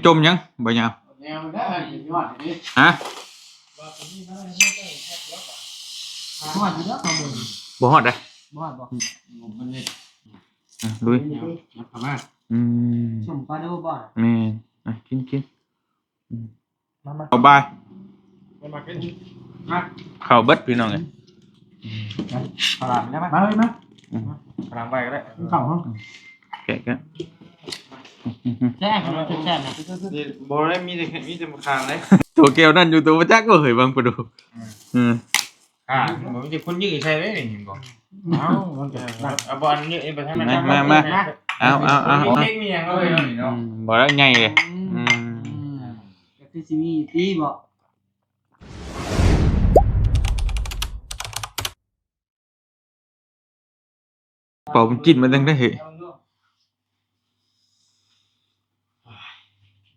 จมยังบ่ยาวแนวได้ยอดนี่ฮะฮอดอยู่แล้วข้างบนบ่ฮอดได้บ่ฮอดบ่มันนี่ลุยนับเข้ามาชมปลาดูบ่แม่กินมาเอาบายมากินข้าวเบิดพี่น้องเอ้ยปลาได้มั้ยมาเลยมาปลาไปก็ได้เข้าห้องแกะแซ่บแซ่บนะบ่ได้มีแต่มะขามเลยตัวแก้วนั่นอยู่ตัวจักบ่เฮ้ยบางปะดูบ่มีแต่คนยื้อใช่เด้นี่บ่เอ้ามันจะเอาบ่อันยื้อไปทางนั้นมาเอาเทคมีหยังเอาไว้เนาะบ่ได้ใหญ่เลยก็คือสิมีตีบ่เป่ามันกินมันตั้งได้เฮ้ย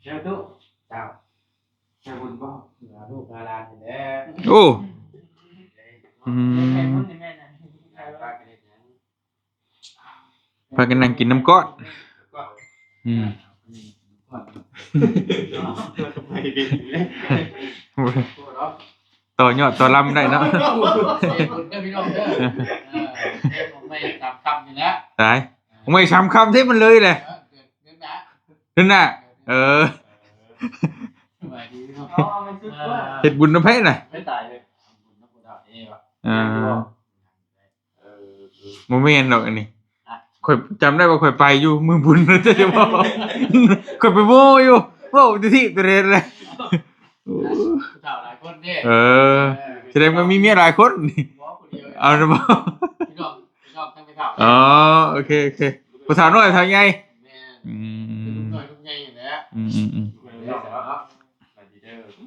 เจ้าตุ๊เจ้าเจ้าบุญบ่ลูกหลานนี่แหละโอ้พากันนั่งกินน้ำก้อนต่อยอดต่อลำได้เนาะไม่ตามคำอยู่แล้วตายไม่ช้ำคำที่มันเลยเลยนั่นน่ะเห็ดบุญน้ำเพชรน่ะไม่ตายเลยโมเมนต์ดอกอันนี้ข่อยจำได้ว่าข่อยไปอยู่มือบุญนะจะบอกข่อยไปโม่อยู่โม่ที่ตัวเรนเลยแสดงว่ามีเมียหลายคนเอาหรือเปล่าอ๋อโอเคภาษาหน่อยทางไง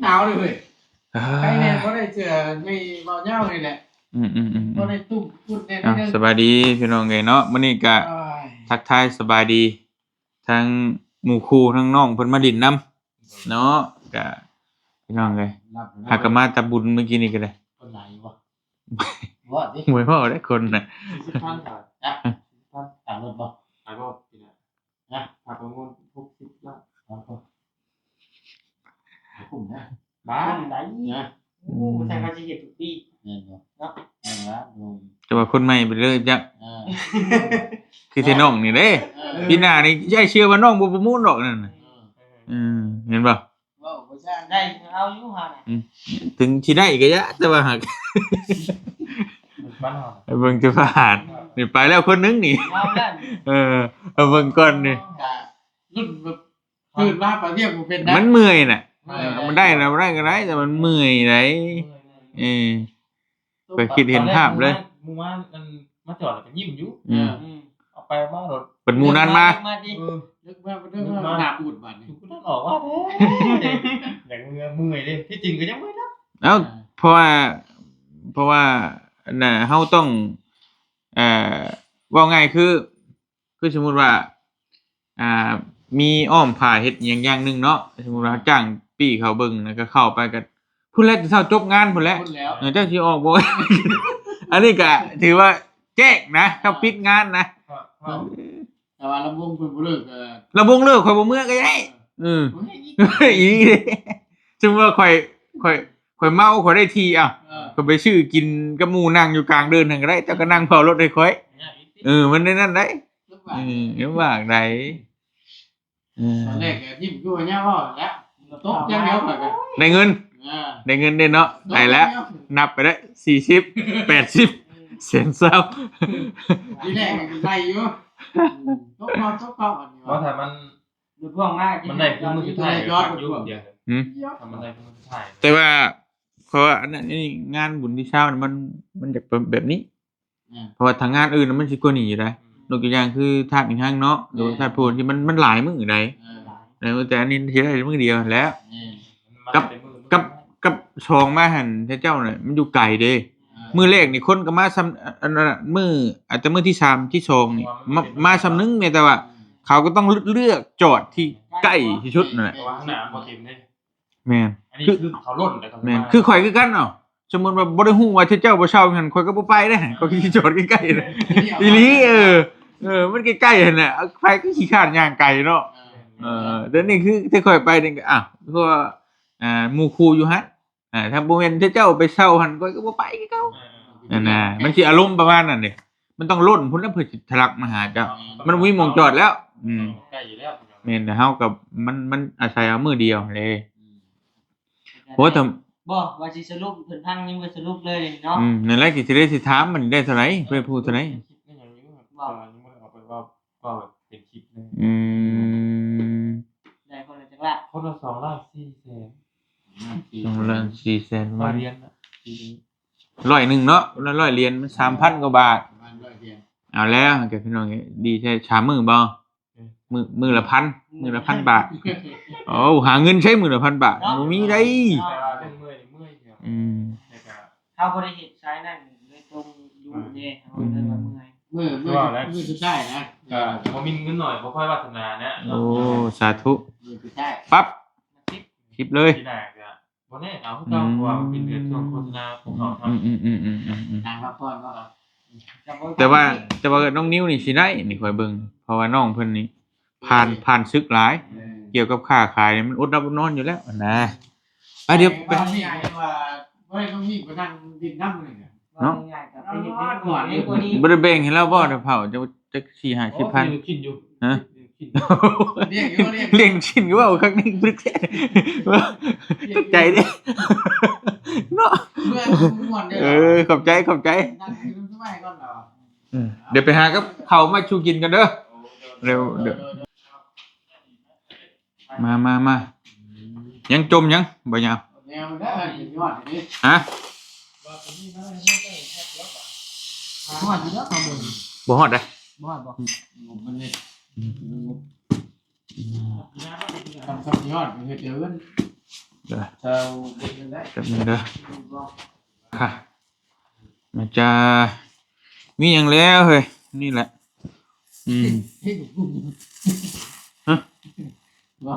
หนาวเลยเว้ยใครเนี่ยเขาได้เจอในเบาเน่าเลยแหละเขาได้ตุ้มพูดเนี่ยสบายดีพี่น้องไงเนาะมื้อนี้ก็ทักทายสบายดีทั้งหมู่คู่ทั้งน้องเพิ่นมาดินนำเนาะก็พี่น้องไงหากมาตะบุญเมื่อกี้นี่ก็ได้คนไหนวะว่าดิมวยพ่อได้คนน่ะท่านต่างรถบ่ไปบ่พี่นะพาประมูล60ล้านผมนะบ้านไหนนะโอ้ใช่เขาสิเฮ็ดทุกปีเนี่ยเนาะเนาะจะว่าคนใหม่ไปเลยจักคือที่น้องนี่เด้พี่หน้านี่ยายเชื่อว่าน้องบ่ประมูลดอกนั่นน่ะเห็นบ่ว้าวบ่ใช่ได้เอาอยู่ห่าน่ะถึงสิได้ก็ยะแต่ว่าหักบ้านเฮาเบิ่งจะผ่านนี่ไปแล้วคนนึงนี่เอาเบิ่งก่อนนี่รุ่นแบบพื้นมาประเทศบ่เป็นนะมันเมื่อยน่ะมันได้นะได้ก็ได้แต่มันเมื่อยไหนไปคิดเห็นภาพเลยมูว่ามันมาจอดแล้วก็ยิ้มอยู่เอาไปมารถเป็นหมู่นั้นมาลึกมาหน้าอูดบัดนี่กูต้องออกว่าแท้อย่างเมื่อยเด้ที่จริงก็ยังไม่รับเอ้าเพราะว่าน่ะเฮาต้องว่าง่ายคือสมมุติว่ามีอ้อมผ่าเฮ็ดอย่างนึงเนาะสมมุติว่าจ้างปี้เขาเบิ่งแล้วก็เข้าไปก็พุ่นแล้วจะเช้าจบงานพุ่นแล้วเจ้าสิออกบ่อันนี้ก็ถือว่าแจ้งนะเขาปิดงานนะแต่ว่าลำวงเพิ่นบ่เลิกลำวงเลิกข่อยบ่เมื่อก็ได้อีเด้สมมุติว่าข่อยเมาข่อยได้ทีข่อยไปซื้อกินกับหมู่นั่งอยู่กลางเดินนั่นก็ได้เจ้าก็นั่งเฝ้ารถให้ข่อยมันได้นั่นได้ลำบากได้ตอนแรกยิ้มอยู่เนี่ยพ่อแล้วตกอย่างเดียวข่อยก็ได้เงินได้เนาะได้แล้วนับไปได้40 80แสนซับทีแรกก็ได้อยู่ตกอันนี้ว่าถ้ามันดูพวกง่ายมันได้คือมือสุดท้ายยอดอยู่เดียวถ้ามันได้คือมือสุดท้ายแต่ว่าเพราะว่าอันนั้นนี่งานบุญที่เช้ามันจะเป็นแบบนี้เพราะว่าทางงานอื่นมันสิกว่านี้อยู่ได้ยกตัวอย่างคือธาตุอีกทางเนาะโดยธาตุโพนที่มันหลายมื้อใดแต่อันนี้สิได้มื้อเดียวแล้วกับชองมาหั่นเจ้าน่ะมันอยู่ไกลเด้มื้อแรกนี่คนก็มาซ้ำอันนั้นมื้ออาจจะมื้อที่3ที่2นี่มาซ้ำนึงเนี่ยแต่ว่าเขาก็ต้องเลือกจอดที่ใกล้ที่สุดนั่นแหละว่าข้างหน้าบ่เต็มเด้แม่นอันนี้คือเขาล้นแต่แม่นคือข่อยคือกันเนาะสมมุติว่าบ่ได้ฮู้ว่าเจ้าบ่เช่าหั่นข่อยก็บ่ไปเด้ก็ขี่จอดใกล้ๆอีหลีมันใกล้ๆหั่นน่ะไผก็ขี้คร้านย่างไกลเนาะ เดี๋ยวนี้คือที่ค่อยไปนี่ก็อ้าวก็หมู่ครูอยู่หั่นถ้าบ่แม่นเจ้าไปเช่าหั่นก็บ่ไปคือเก่านั่นน่ะมันสิอารมณ์ประมาณนั้นเด้มันต้องล้นพุ่นแล้วเพิ่นสิทะลักมาหาเจ้ามันบ่มีหม้องจอดแล้วใกล้อยู่แล้ว แม่นแต่เฮากับมันอาศัยเอามือเดียวเลยโหแต่ บ่ว่าสิสรุปเพิ่นพังยังบ่สรุปเลยเนาะนั่นแหละสิได้สิถามมันได้เท่าไหร่เพิ่นพูดเท่าไหร่ ก็ยังอยู่ครับยังบ่ได้เอาไปว่าเป็นคลิปเลย ได้คนละจังละ คนละ2ล้าน4แสน 2ล้าน4แสน มาเรียนน่ะทีนี้ ร้อยหนึ่งเนาะละร้อยเหรียญมัน 3,000 กว่าบาท ประมาณ100เหรียญ เอาแล้วแกพี่น้องดีใช่ชามมื้อบ่มื้อละพันมื้อละ1,000 บาทโอ้หาเงินใช้มื้อละ1,000 บาทบ่มีได้ แต่ว่าเรื่องเมื่อยครับ แล้วก็ เฮาบ่ได้เฮ็ดใช้นั่นเลยตรงอยู่เด้เฮาเลยว่าเมื่อย มือสุดท้ายนะ ก็บ่มีเงินหน่อยบ่ค่อยวาสนานะ โอ้สาธุ มือสุดท้าย ปั๊บ มาคิด คลิปเลย ที่แรกก็บ่แน่เอาคือเก่าเพราะว่ามันเป็นเดือนช่วงโฆษณาของเขาทำ นางพักผ่อนก็ แต่ว่าน้องนิ้วนี่สิได้นี่ค่อยเบิ่งเพราะว่าน้องเพิ่นนี่ผ่านศึกหลาย เกี่ยวกับค้าขายนี่มันอดรับอดนอนอยู่แล้วนะเดี๋ยวไป นี่ไงว่าไม่ต้องมีไปนั่งดินน้ำเลยเนี่ย ว่าง่ายๆก็ไปเฮ็ดให้ก่อนนี่กว่านี้ บ่ได้แบ่งให้เราบ่เดี๋ยวเผาจะ4-50 พัน กินอยู่ ฮะ กิน เรียกอยู่เรียก เลี้ยงชิ้นก็ว่าครั้งนี้ปรึกแท้ตกใจดิเนาะ เมื่อม่วนเด้อ ขอบใจ นั่งกินสมัยก่อนเหรอ เดี๋ยวไปหากับเขาวมาชูกินกันเด้อเร็วเดี๋ยวมายังจมยังบ่ยาว แนวมันได้ยอดนี่ ฮะ ฮอดอยู่แล้วข้างบน บ่ฮอดได้ บ่ฮอดบ่ มันนี่ทำยอดมันเดือน เด้อ เช้าเป็นได้ แป๊บนึงเด้อค่ะมันจะมีหยังแล้วเฮ้ยนี่แหละว้า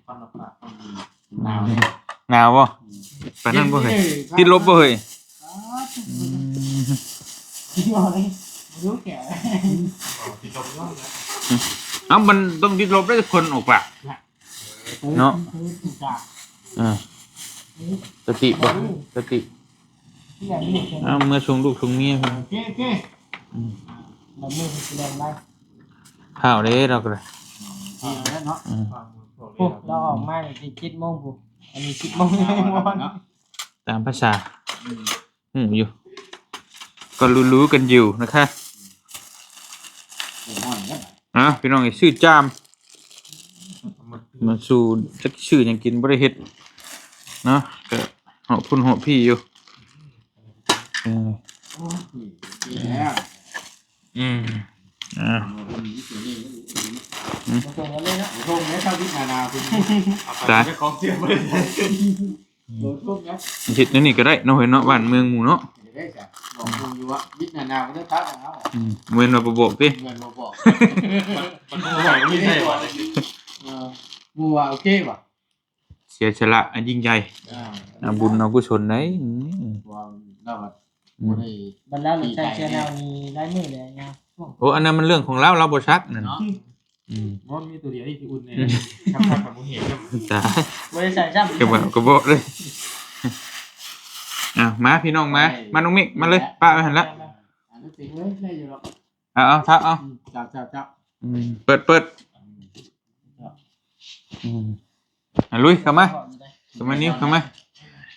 ฟันออกปากฟันดี หนาว หนาวบ่ปานนั้นบ่เฮ้ยติดลบบ่เฮ้ย ที่ว่าเลยรู้แก่ ติดลมย่อมนะ เอ้ามันต้องติดลบได้คนออกปากเนาะสติบ่สติ ที่อย่างนี้ เมื่อชงลูกชงเมียเพิ่น โอเค เรามือแสดงได้ ข้าวเด้เราก็เลย ดีแล้วเนาะ โอ้เราออกมาสิ7:00 นพุ่นอันนี้10:00 นเนาะ ตามภาษาอยู่ ก็รู้ๆกันอยู่นะคะพี่น้องชื่อจามมาสู่จักชื่อหยังกินบ่ได้เฮ็ดเนาะก็เหาะพุ่นเหาะพี่อยู่แล้ว อ่า บ่ต้องเลยเนาะ โรงนี้ชาวพิจารณาคุณ ของเสียไม่ได้ โดนทุกเนี้ย เฮ็ดนี่ก็ได้เนาะเฮ้ยเนาะบ้านเมืองหมู่เนาะ ได้จ้ะบอกคุณอยู่ว่าพิจารณาก็ได้ทักแล้ว เว้นว่าบ่บอกติ เงินมาบอก มันโง่ไม่ใช่หรอ มัวโอเคป่ะ เสียสละอันยิ่งใหญ่บุญเอากุศลได้ ว่าเราบ่ได้ บัดแล้วใช้เสื้อแนวนี้หลายมื้อเลยนะช่วง โอ้อันนั้นมันเรื่องของเราบ่ชักนั่น เนาะ มันมีตัวเดียวที่อุ่นเนี่ยครับกับผมเห็นครับ ตาย บ่ได้ใส่ซ้ำ ก็บอกเลยมาพี่น้องมาน้องมิกมาเลยป้าไปหันละ อันนี้ติเลยได้อยู่หรอก เอาทับเอา จับ เปิดลุยเข้ามานิ้วเข้ามา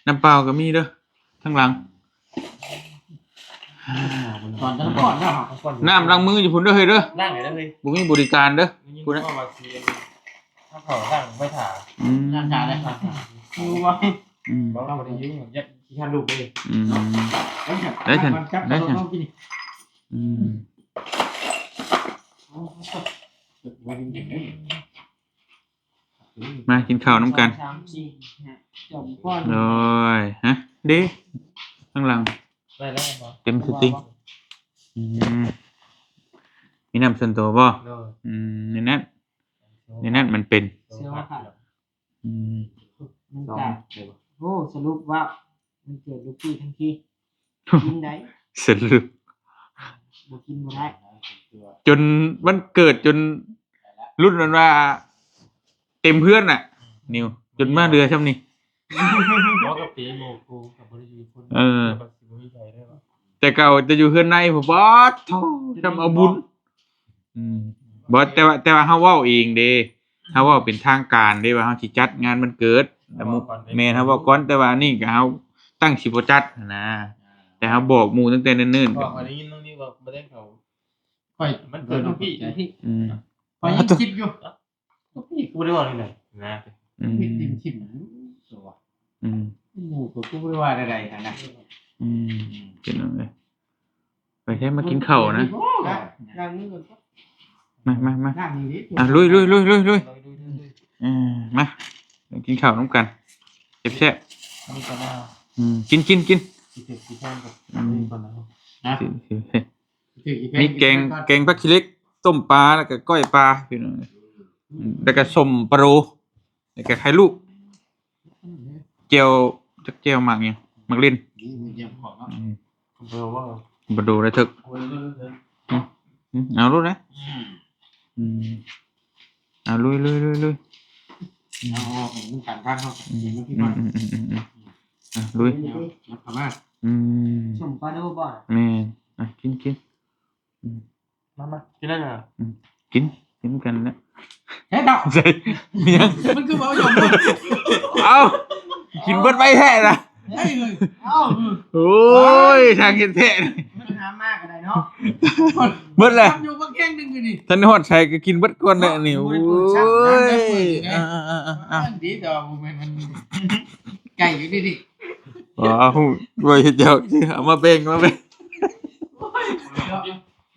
น้ำเปล่าก็มีเด้อทั้งหลัง ก่อนทั้งก่อนเนาะ น้ำล้างมืออยู่พุ่นเด้อเฮ้ยเด้อ นั่งไหนได้เลย บ่มีบริการเด้อ พูดนะว่าเสียถ้าเขานั่งไม่ถ่า ร่างกายได้ครับ ดูว่า บอกเราได้ยืมยัดที่ท่านลูกเลย ได้ฉันต้องกิน มากินข้าวน้ำกัน 3 4จบก่อน โอ้ยฮะเด้ข้างหลัง ได้แล้วบอ เต็มสติงมีน้ำส่วนตัวบ่ในนั้นมันเป็น เสื้อผ้า มัน สอง จะโอ้สรุปว่ามันเกิดลูกพี่ทั้งทีกินได้ สรุป บ่กินบ่ได้ จนมันเกิดจน รุ่นนั้นว่าเต็มเพื่อนน่ะ นิวจนมาเรือช่ำนี่ บอกกับปีโมกูกับบริษัทคน เออ กับสิบวิจัยได้ปะ แต่เก่าจะอยู่เพื่อนในผมบอสโธ่จำเอาบุญบอสแต่ว่าเฮาเว้าเองเด้เฮาเว้าเป็นทางการเด้ว่าเฮาสิจัดงานมันเกิดแต่หมู่แม่นเฮาเว้าก่อนแต่ว่านี่ก็เฮาตั้งสิบ่จัดนะแต่เฮาบอกหมู่ตั้งแต่เนิ่นๆ บ ก็ อกอันนี้น้องนี่บอกไม่ได้เขา ค่อย มันเกิดน้องพี่ อืม ค่อยยังคิดอยู่ น้องพี่กูไม่ได้บอกเลยนะนะ อืม มีติ่มชิมตัว อืม หมูตัวกูไม่ว่าใดๆนะ อืมเป็นอะไรไปแค่มากินข้าวนะ นั่งมือก่อน มามามา นั่งนี่ดิ อ่ะลุยมากินข้าวน้ำกันแซ่บ นี่ก็น่า ๆกิน สิบสี่แท่งกับนี่ก่อนนะ นะ มีแกงผักขี้เหล็กต้มปลาแล้วก็ก้อยปลาพี่น้องแล้วก็ส้มปลาโรแล้วก็ไข่ลูกเจียวจักเจียวหมักเนี่ยหมักลิ้น นี่มันเยี่ยมของเนาะ เบอร์ว่า บดูได้ถึกเอาลุยนะเอาลุย เอาของมึงกันข้างเขาอย่างนี้พี่ก่อน ลุย นับมา สมปลาดูบ่ แม่กิน มากินได้ไง กินกันนะ เฮ้ยดอก ใช่เมียง มันคือเอาหยอกเลย เอากินเบิดไปแท้นะ เฮ้ยเลย เอ้า โอ้ยทางกินแท้ มันหามากก็ได้เนาะ เบิดเลย ทำอยู่บางแข้งหนึ่งอยู่นี่ ท่านฮอดชัยก็กินเบิดก่อนเลยนี่โอ้ยดีดอกมันไก่อยู่ดิดิ ว้าวด้วยเจ้าเอามาเบ่ง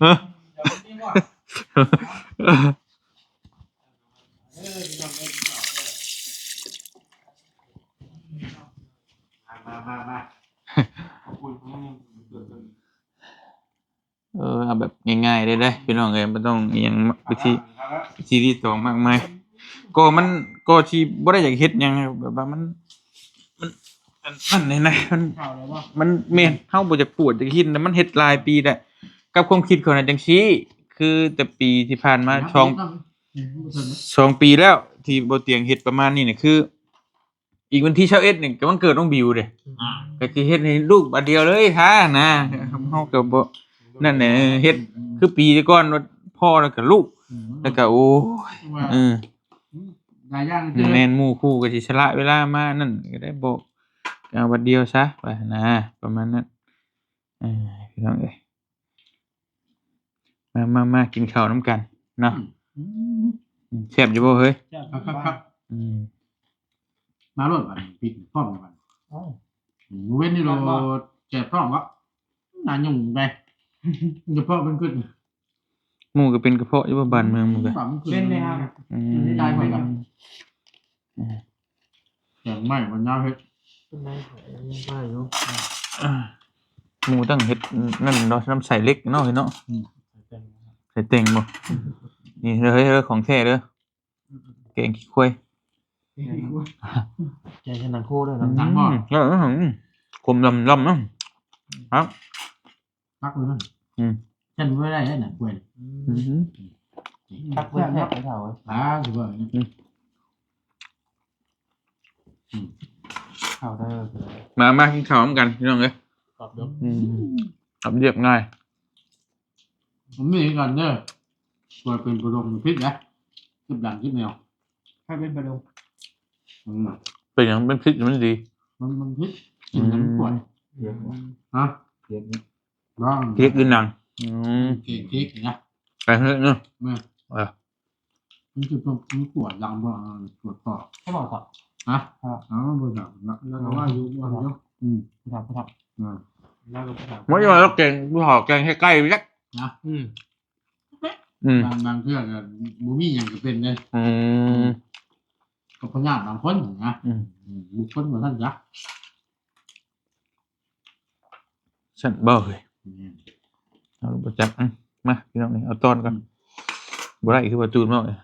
ฮะ เดี๋ยวนี่ว่ามา ขอบคุณมาก เอาแบบง่ายๆได้พี่น้องเอ้ยไม่ต้องอหยังวิธีที่ต่อมากมายก็ที่บ่ได้อยากเฮ็ดหยังแบบว่ามันนั่นนี่นะมันแม่นเฮาบ่อยากปวดอยากคิดแต่มันเฮ็ดหลายปีแล้วกับความคิดของน่ะจังซี่คือแต่ปีที่ผ่านมา2 ปีแล้วที่บ่เตียงเฮ็ดประมาณนี้น่ะคือ อีกวันที่21นี่ก็วันเกิดน้องบิวเด้ก็สิเฮ็ดให้ลูกบัดเดียวเลยท่านะเฮาก็บ่นั่นแหละเฮ็ดคือปีก่อนว่าพ่อแล้วก็ลูกแล้วก็โอ้ย นายย่าง แม่นหมู่คู่ก็สิสละเวลามานั่นก็ได้บอกเอาบัดเดียวซะว่านะประมาณนั้นพี่น้องเอ้ยมากินข้าวนำกันเนาะแซ่บอยู่บ่เฮ้ย ครับมาโลดบัดปิดพร้อมกันเว้นนี่เราแจกพร้อมวะน่ายุ่งไปเฉพาะเป็นขึ้น หมู่ก็เป็นกระเพาะอยู่บ่บ้านเมืองหมู่ก็ เล่นเลยครับได้ไปกันอย่างไม่มันยาวเฮ็ด เป็นไรได้อยู่ หมู่ต้องเฮ็ดนั่นเนาะน้ำใส่เล็กเนาะเฮ้ยเนาะใส่เต็งบ่นี่เฮ้ยของแท้เด้อแกงขี้ควาย แกชนะคู่ด้วยนะ หนังบ่ คมลำเนาะครับ พักเลยนั่นฉันไม่ได้ให้หนังกล้วย ทักเพื่อนแทบไปเท่า ถือว่า เท่าได้ มากินข้าวนำกันพี่น้องเอ้ย ขอบคุณ ทำเรียบง่าย ผมมีกันเด้อตัวเป็นประดมพิษนะคิดดังคิดแนว ใครเป็นปลาดู เป็นอย่างเป็นพริกมันดี มันพิษกินน้ำกล้วย เยอะ ฮะ เยอะนี่ ร้อง พริกกินหนัง เค้กนะ ไปเถอะเนาะ แม่มันคือตัวมันปวดดังบ่ปวดคอ ให้บอกก่อน ฮะอ๋อบ่ดังแล้วก็ว่าอยู่บ่อยู่ครับแล้วก็ถาม ไม่ใช่ว่าเราแกงดูห่อแกงให้ใกล้ไปจัก นะ บางเทื่อก็บ่มีหยังก็เป็นเลยก็พญาติบางคนนะบุคคลบ่ทันจัก ฉันบ่เลยเอาลูกประจักษ์มาพี่น้องนี่เอาตอนก่อนบ่ได้คือว่าจูนมากเลย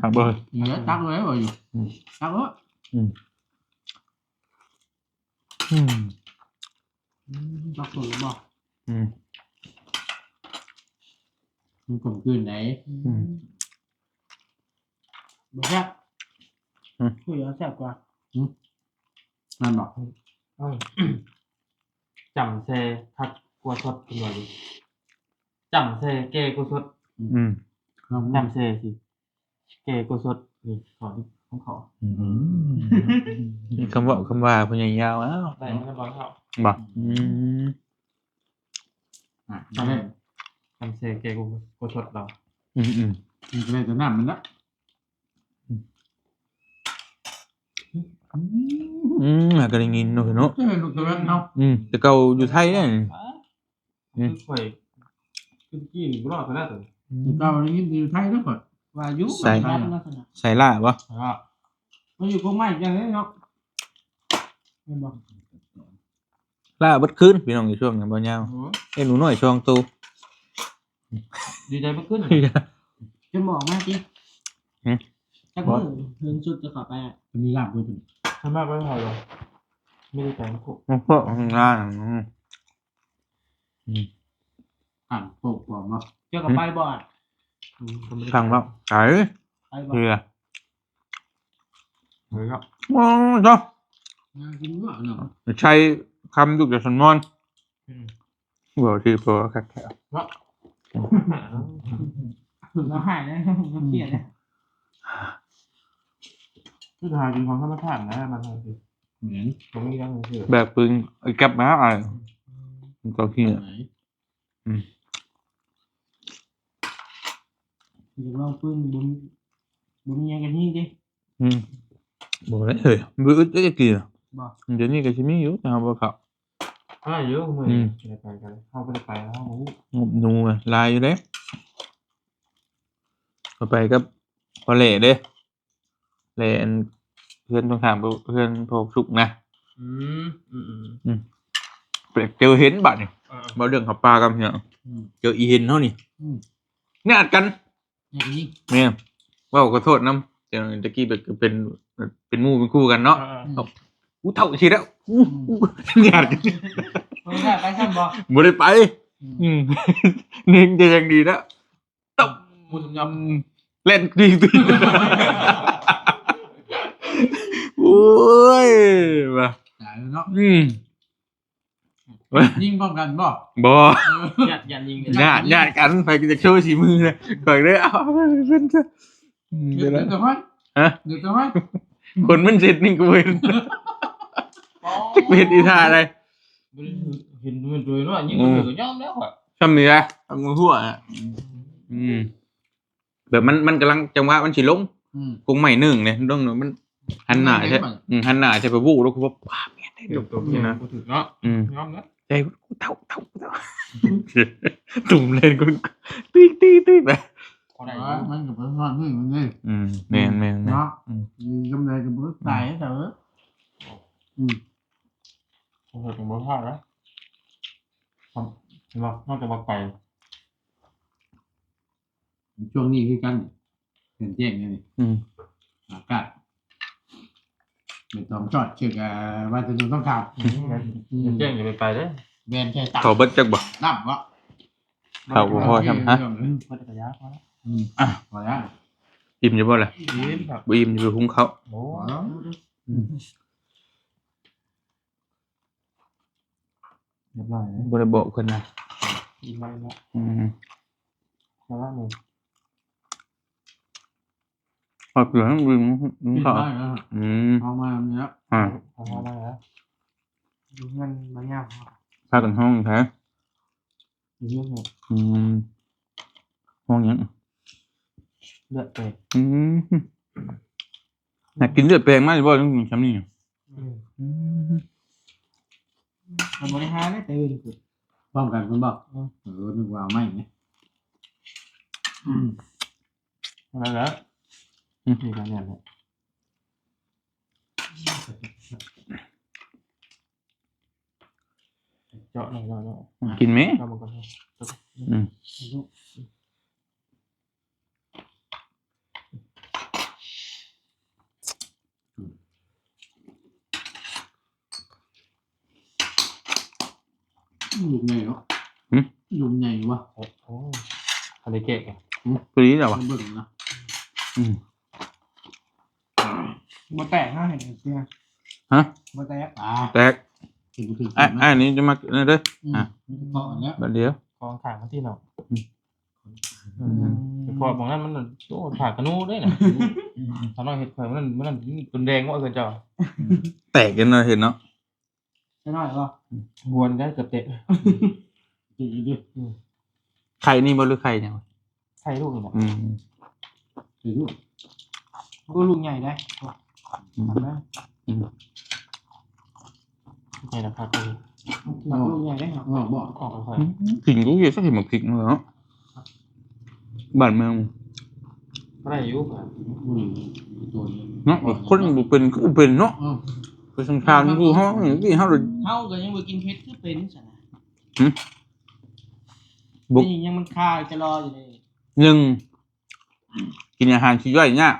หักบ่เลย เหลือตักเลยบ่อยู่ตักเอ้อตักตัวบ่ มันกลมกลืนไหน บ่แซ่บคุยเอาแซ่บกว่า นั่นบอก จำเซทัดกลัวสดขึ้นมาดิจำเซเกกลัวสด จำเซสิเกกลัวสดนี่ของเขา มีคำว่าคำว่าพญายาวอ้าว ได้ไม่ได้บอกเขา บอก ก็ได้ จำเซเกกลัวสดเรา ก็ได้แต่น้ำมันละ ก็ได้ยินเนาะเนาะ ลูกตัวนั้นเนาะ แต่เก่าอยู่ไทยเนี่ย คือข่อยขึ้นกี้รอดไปแล้วตัว เราได้ยินอยู่ไทยแล้วก่อน ว่าอยู่ ใส่ บ้านลักษณะ ใส่ล่าบ่ แล้ว มันอยู่กงไม้อย่างนี้เนาะเห็นบ่ ล่าเบิดคืนพี่น้องอยู่ช่วงนั้นบ่ยาวหนูน้อยช่วงตู ดีใจไม่ขึ้น จนบอกมาจิจักมื้อเพิ่งสุดจะเข้าไปอ่ะ มันมีลาบด้วยตัว ทำมากไม่พอเลยไม่ได้แต่งคุก มันพวกงาน อ่านโปกกว่าเนาะ เจ้ากับไปบ่อน สั่งแล้วขาย ไปบ่ เรือ เฮ้ยครับ ว้าวจ้ะ งานกินว่าเนาะ ใช้คำดุจากสันมอนบอกที่พอคักแถว เราหายแล้วเราเครียดแล้ว ผู้ชายกินของธรรมชาตินะมันคือ เหมือน ผมไม่ยังคือ แบบปึงไอ้กับม้าอะไรตัวขี้ ไหน อยากลองปืนบุญยังกันนี่ดิ บอกเลยเฮ้ยบื้อจะกี่ บ่ เดี๋ยวนี้ก็ชิมีอยู่แต่เขาบอกเขา อะไรเยอะมือไปกันเข้าไปไปแล้ว นูลายอยู่เด้ไปกับพอเล่เด้เล่เพื่อนต้องถามเพื่อนพกสุกนะเจอเห็นบัดนี่บ่เรื่องขับปลากันเนี่ยเจออีเห็นเท่านี่เนี่ยอัดกัน อย่างนี้ เนี่ยว่าขอโทษน้ำเดี๋ยวตะกี้เป็นหมู่เป็นคู่กันเนาะอู้เท่าทีแล้วเนี่ยอัดกัน ไม่ได้ไปทำบ่ บ่ได้ไปเน่งจะยังดีแล้วตบ มุนย เล่นดีตีโอ้ยว่ะ ตายแล้วเนาะ ยิงพร้อมกันบ่ บ่ ำยันยิง ญาติกันไปจะโชว์สีมือเลยก่อนเลยเอาเพิ่นจะเดี๋ยว เดือดตัวห้อย ฮะ เดือดตัวห้อย คนมันเสร็จนี่กูเห็นจะเป็นอีท่าอะไร เห็นมันด้วยว่ายิงมันก็ย่อมแล้วอ่ะ ทำนี่นะทำมือหัวอ่ะแบบมันกำลังจังหวะมันสิลงกงใหม่หนึ่งเนี่ยต้องมันหันหน้าใช่หันหน้าใช่ไปบู๊แล้วกูว่าป้าเนี่ยได้ จบตัวพี่นะกูถึงเนาะย่อมแล้ว ใจกูเท่าตุ่มเล่นกูตีไป พอได้ มันกับเพื่อนนี่มันนี่ แม่น เนาะกำไรกับเพื่อนตายแต่เออ ผมถึงบ่พลาดแล้วเรานอกจากว่าไป ช่วงนี้คือกันเป็นแจ้งนี่อากาศไม่ต้องจอดเชื่อว่าจะต้องขับ แจ้งอย่าไปเด้อ แบนแค่ตัด เขาเบิดจักบ่ นับวะ เขาบ่พอทำฮะ พัทยาพอแล้ว พอแล้ว อิ่มอยู่บ่ล่ะ ยิ้มครับ บ่อิ่มอยู่หุงเขา โอ้ พอแล้ว เรียบร้อยแล้ว บ่ได้บอกเพิ่นนะ ยิ้มไปแล้ว พอ แล้วมึง เกลือหุง กิน เขา ได้แล้วเอามาเนี้ย พอได้แล้ว ดูเงินบางอย่าง พากันห้องแท้ ยิ้มหมด ห้องหยัง เลือดไป อยากกินเลือดแปลงมากบ่ต้องกินซ้ำนี่ มันบริหารได้ตื่น พร้อมกันคุณบอกนึกว่าไม่เนี่ย อะไรแล้วมีการเนี่ยเลยเจาะหน่อย กินไหม เรามาก่อน ลุงใหญ่เนาะลุงใหญ่วะ โอ้ข นได้แกะกัน คือนี้เหรอวะ เบิ่งนะ อืม บ่แตกเนาะเห็นเสีย ฮะ บ่แตก แตก ถึงถึง ไอ้นี่จะมาเนี่ยเด้อ เกาะเนี้ย บัดเดียว กองถ่ายมันที่เนาะขอบของนั้นมันโอ้ถ่ายกระนูได้น่ะทำน้อยเห็ดข่อยมันเป็นแดงว่าเกินเจ้า แตกกันเลยเห็นเนาะ จะน้อยบ่ หวนได้เกือบเตะ ดีดี ไข่นี่บ่หรือไข่ยังวะ ใช่ลูกนี่น่ะ อืม ดีดู กูลูกใหญ่ได้ทำได้ ใช่นะครับก็ ลูกใหญ่ได้ครับ บอก ออกค่อย กินกูเยอะสักทีมาพริกเนาะบ้านเมือง ๆได้อยู่ครับ ตัวนี้ เนาะคนบ่เป็นก็เป็นเนาะไปสงครามนี่กูเฮาอย่างนี้เฮาเลย เฮาก็ยังบ่กินเผ็ดคือเป็นซั่นน่ะ บุก นี่ยังมันคาจะรออยู่เลย หนึ่งกินอาหารที่ย่อยยาก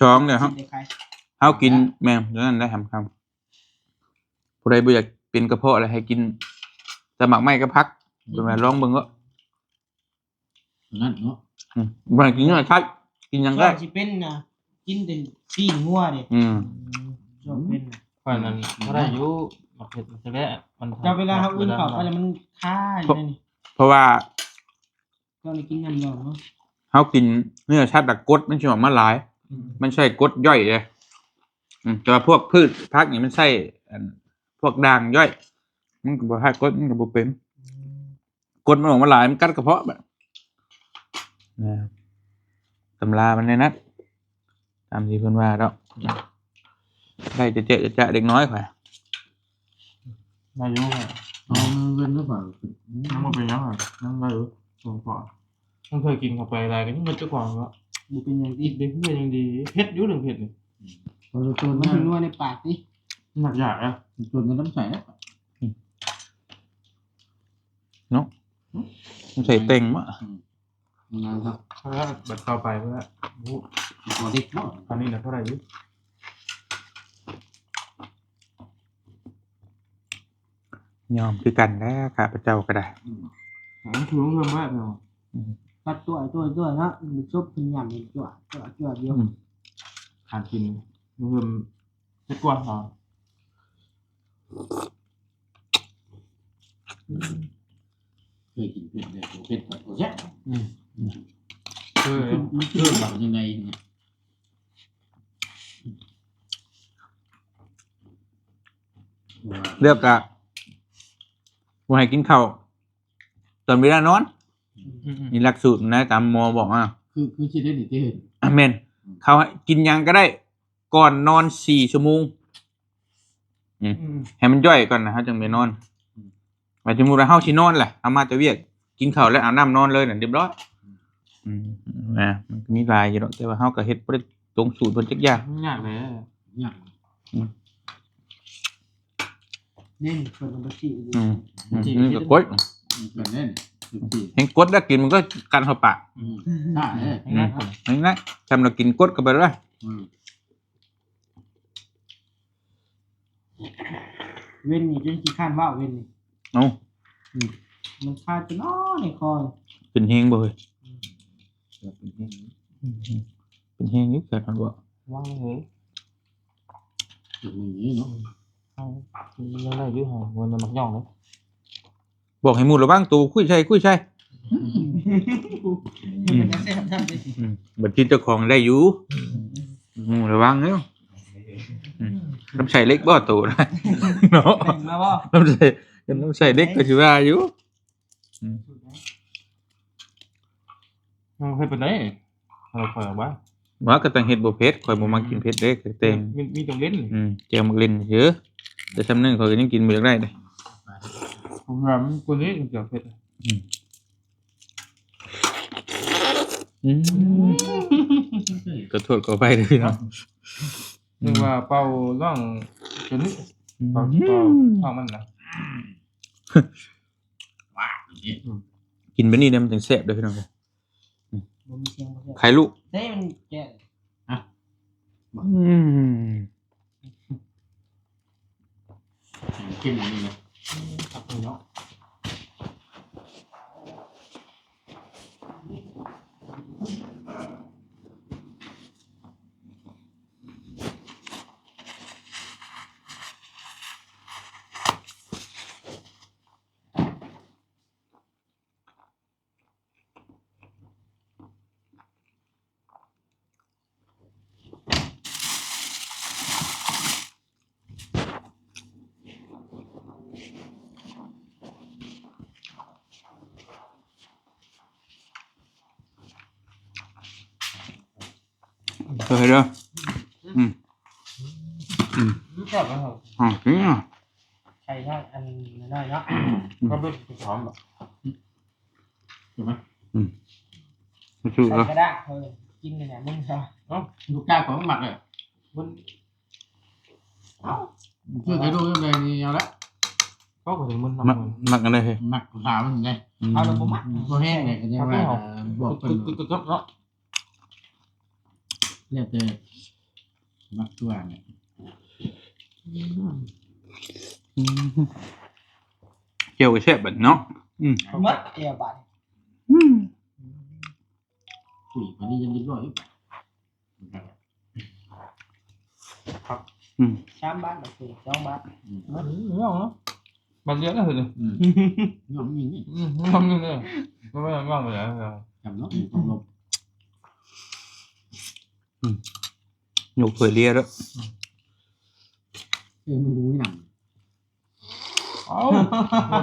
สองเนี่ย ครั เฮากินแม่งแล้วนั่นได้ทำคำผู้ใดบ่อยากเป็นกระเพาะอะไรให้กินสมัครไม่ก็พักเป็นมาลองเบิ่งก็ นั่นเนาะ บ่ให้กินเนื้อชัดกินหยัง ก็ ได้ สิเป็นน่ะกินแต่ปิ้งงัวดิ ชอบเป็นน่ะ ค่อยนั้นก็ได้อยู่มักเผ็ดมันจะแล้มัน แต่เวลาเฮาอุ่นเข้าไปแล้วมันคาอยู่นั่นนี่ เพราะว่า ก็เลยกินน้ำร้อนเนาะ เฮากินเนื้อชัดดักกดมันสิออกมาหลาย มันใช่กดย่อยเลยแต่ว่าพวกพืชพักนี่มันใช่พวกด่างย่อย มันก็บ่ให้กดมันก็บ่เป็นกดมันออกมาหลายมันกัดกระเพาะแบบนะตำรามันในนั้นตามที่เพิ่นว่าแล้วได้จะเจ๊จะเด็กน้อยข่อย ได้อยู่ครับ เอาเงินหรือเปล่า น้ำมันเป็นยังไงน้ำได้อยู่ส่วนก่อนมันเคยกินเข้าไปอะไรกันนี่มันจะกว่าก็ บ่เป็นอย่าง อี ที่ กเด็กเพื่อนยังดีเผ็ดอยู่หนึ่งเผ็ดนี่ พอเราตัว มัน นั้น นัวในปากนี่ หนักอยากอะ ตัวนั้นน้ำใสแล้ว มันใส่เต็งมะ งานครับ เพราะว่าบัดต่อไปเพื่อโอ้ ตัวเด็กเนาะ ตอนนี้นะเท่าไหร่อยู่ ยอมคือกันแล้วข้าพเจ้าก็ได้ มันคือเพิ่มมากเนาะ ตัดตัวเนาะมันซุปเป็นยำเป็นตัวเดียว ทานกินเพิ่มเผ็ดกว่าเหรอ เคยกินเผ็ดเลยเผ็ดแบบโอ้ย มัน เรื่องแบบยังไงเนี่ย เลือกอะบ่ให้กินข้าวตอนเวลานอนนี่หลักสูตรนะตามหมอบอกอ่ะ คือคิดได้ดีที่เห็น แม่นเขาให้กินหยังก็ได้ ก่อนนอน4 ชั่วโมงให้มันย่อยก่อนนะฮะจึงไปนอนหมายถึงว่าเฮาสินอนแหละเอามาแต่เวียกกินข้าวแล้วอาบน้ำนอนเลยน่ะเรียบร้อยนะมันก็มีหลายอยู่ดอกแต่ว่าเฮาก็เฮ็ดบ่ได้ตรงสูตรเพิ่นจักอย่าง ยากเลย เนี่ย นี่คนมันบ่สิ นี่ก็กด แบบนี้ดี เห็นกดแล้วกินมันก็กันเข้าปาก ใช่เลย นั่นนะทำเรากินกดก็ไปเลย เว้นนี่จนขี้ข้านว่าเว้นนี่ เอา มันคาจะน้อในคอ เป็นเฮงบ่เฮ้ยเป็นเฮงอยึดเกิดมันบ่ ว่างเลย จุดนี้เนาะ ยังได้อยู่หรอมันมักย่องเลย บอกให้หมูระวังตัวคุยใช่มันจะแซ่บทำได้ บัดกินเจ้าของได้อยู่หมูระวังเนาะลำไส้เล็กบ่ตัวนะเนาะ แต่งมาบ่ ลำไส้เล็กก็สิว่าอยู่ มันเคยเป็นได้เราเปิดว่า ว่าก็ต้องเฮ็ดบ่เผ็ดข่อยบ่มักกินเผ็ดเด้คือเต็ง มีตรงเล่น แจ่วมักเล่นเยอะแต่ซำนึงข่อยก็ยังกินบ่ได้เด้ ผมว่ามันคนนี้เกี่ยวเผ็ด ก็โทษขอไปเลยพี่น้อง นึกว่าเป่าร่องจนเป่าท้องมันนะ กินแบบนี้เนี่ยมันถึงแซ่บเลยพี่น้อง บ่มีเสียงบ่แซ่บ ไข่ลูก เฮ้ยมันแก่ กินอย่างนี้เนาะ ตักเนาะ เคยเด้ออืม แซ่บแล้วครับ อ๋อจริงอ่ะ ใช่ครับอันน้อยเนาะ ก็เป็นหอมแบบ ถูกไหม ไม่ชื่อ ใส่ แล้ว ก็ได้กินเลยนะมึงครับ ลูกก้าของหมักเลย มัน ช่วยไปดูเลยนี่เอาละ ก็ถึงมัน มักมักกันเลยเฮ้ย หมักขาวมันไง เอาลงมา ตัวแห้งเลยก็จะว่าบอกเป็น ตึ๊ดเนาะ เรียกเจอหมักตัวเนี่ย เกี่ยวกับแซ่บแบบเนาะ มัดเกี่ยวบาด ปุ๋ยคนนี้ยังเรียบร้อยอยู่ 3 บาทแบบ2 บาท ไม่เอาเนาะมันเยอะนะคือ ยอมยิงนี่ ทำยังไงไม่ว่างไปแล้ว จำเนาะต้องลบ หนูเผยเลียแล้ว ไม่รู้หนัง เอ้า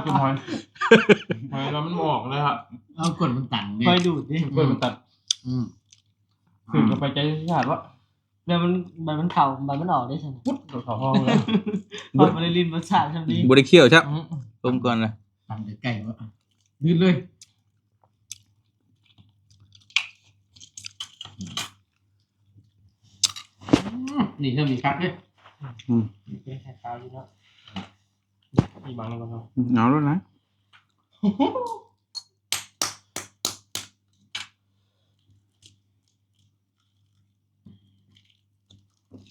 จุ่มหอยหอยเรามันออกเลยครับ เอากดมันตันเนี่ย คอยดูดดิ เปิดมันตัดคือก็ไปใจชาติว่า เดี๋ยวมันเข่ามันออกได้ใช่ไหม ปุ๊บตัวเขาห้องเลย พอมันได้ลิ้นรสชาติใช่ไหม บริเคี่ยวใช่ต้มก่อนเลย ตันใกล้วะดื้อเลยนี่เธอมีครับเนี่ย เป็นไข่ขาวอยู่เนาะ อีบังแล้วก็เขา เอาแล้วนะ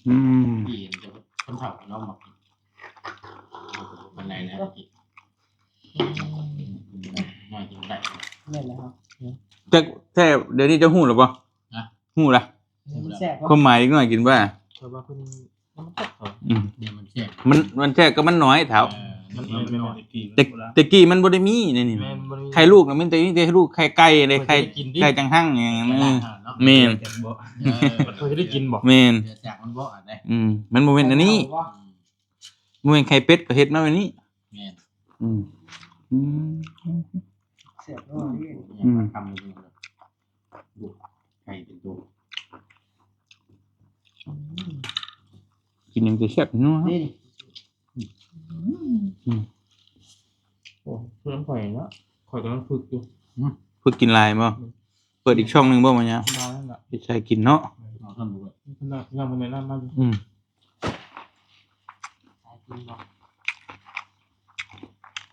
อืม ที่จะคนเฒ่าเราหมักเป็นไรนะง่ายจริงได้ นี่นแหละครับ จะแซ่บเดี๋ยวนี้จะหูหรือเปล่าหูละ มันแซ่บ ความหมายอีกหน่อยกินว่า เธอว่าคุณมันตัดเขา เดี๋ยวมันแช่ มันแซ่บก็มันน้อยเถา มันไม่หน่อย แต่กี้มันบ่ได้มีนี่นี่ แม่มัน ไข่ลูกนะมันแต่นี่แต่ลูกไข่ไก่เลยไข่จังหั่งอย่างนั้นเมน เคยได้กินบอก เมน เดี๋ยวจากมันบ่อ่ะได้ มันโมเมนต์อันนี้โมเมนต์ไข่เป็ดก็เฮ็ดมาแบบนี้ แม่น อืม แซ่บด้วยนี่ ทำเลยดูไข่เป็นตัว กินยังจะแซ่บเนาะ นี่ โอ้เพื่อนข่อยเนาะข่อยกำลังฝึกอยู่ ฝึกกินลายบ่เปิดอีกช่องหนึงบ่มาเนี่ย มาแล้วล่ะ ไปใส่กินเนาะ เราทำดูเลย ขนาดยังมันในน้ำมากอยู่ สายกินบอก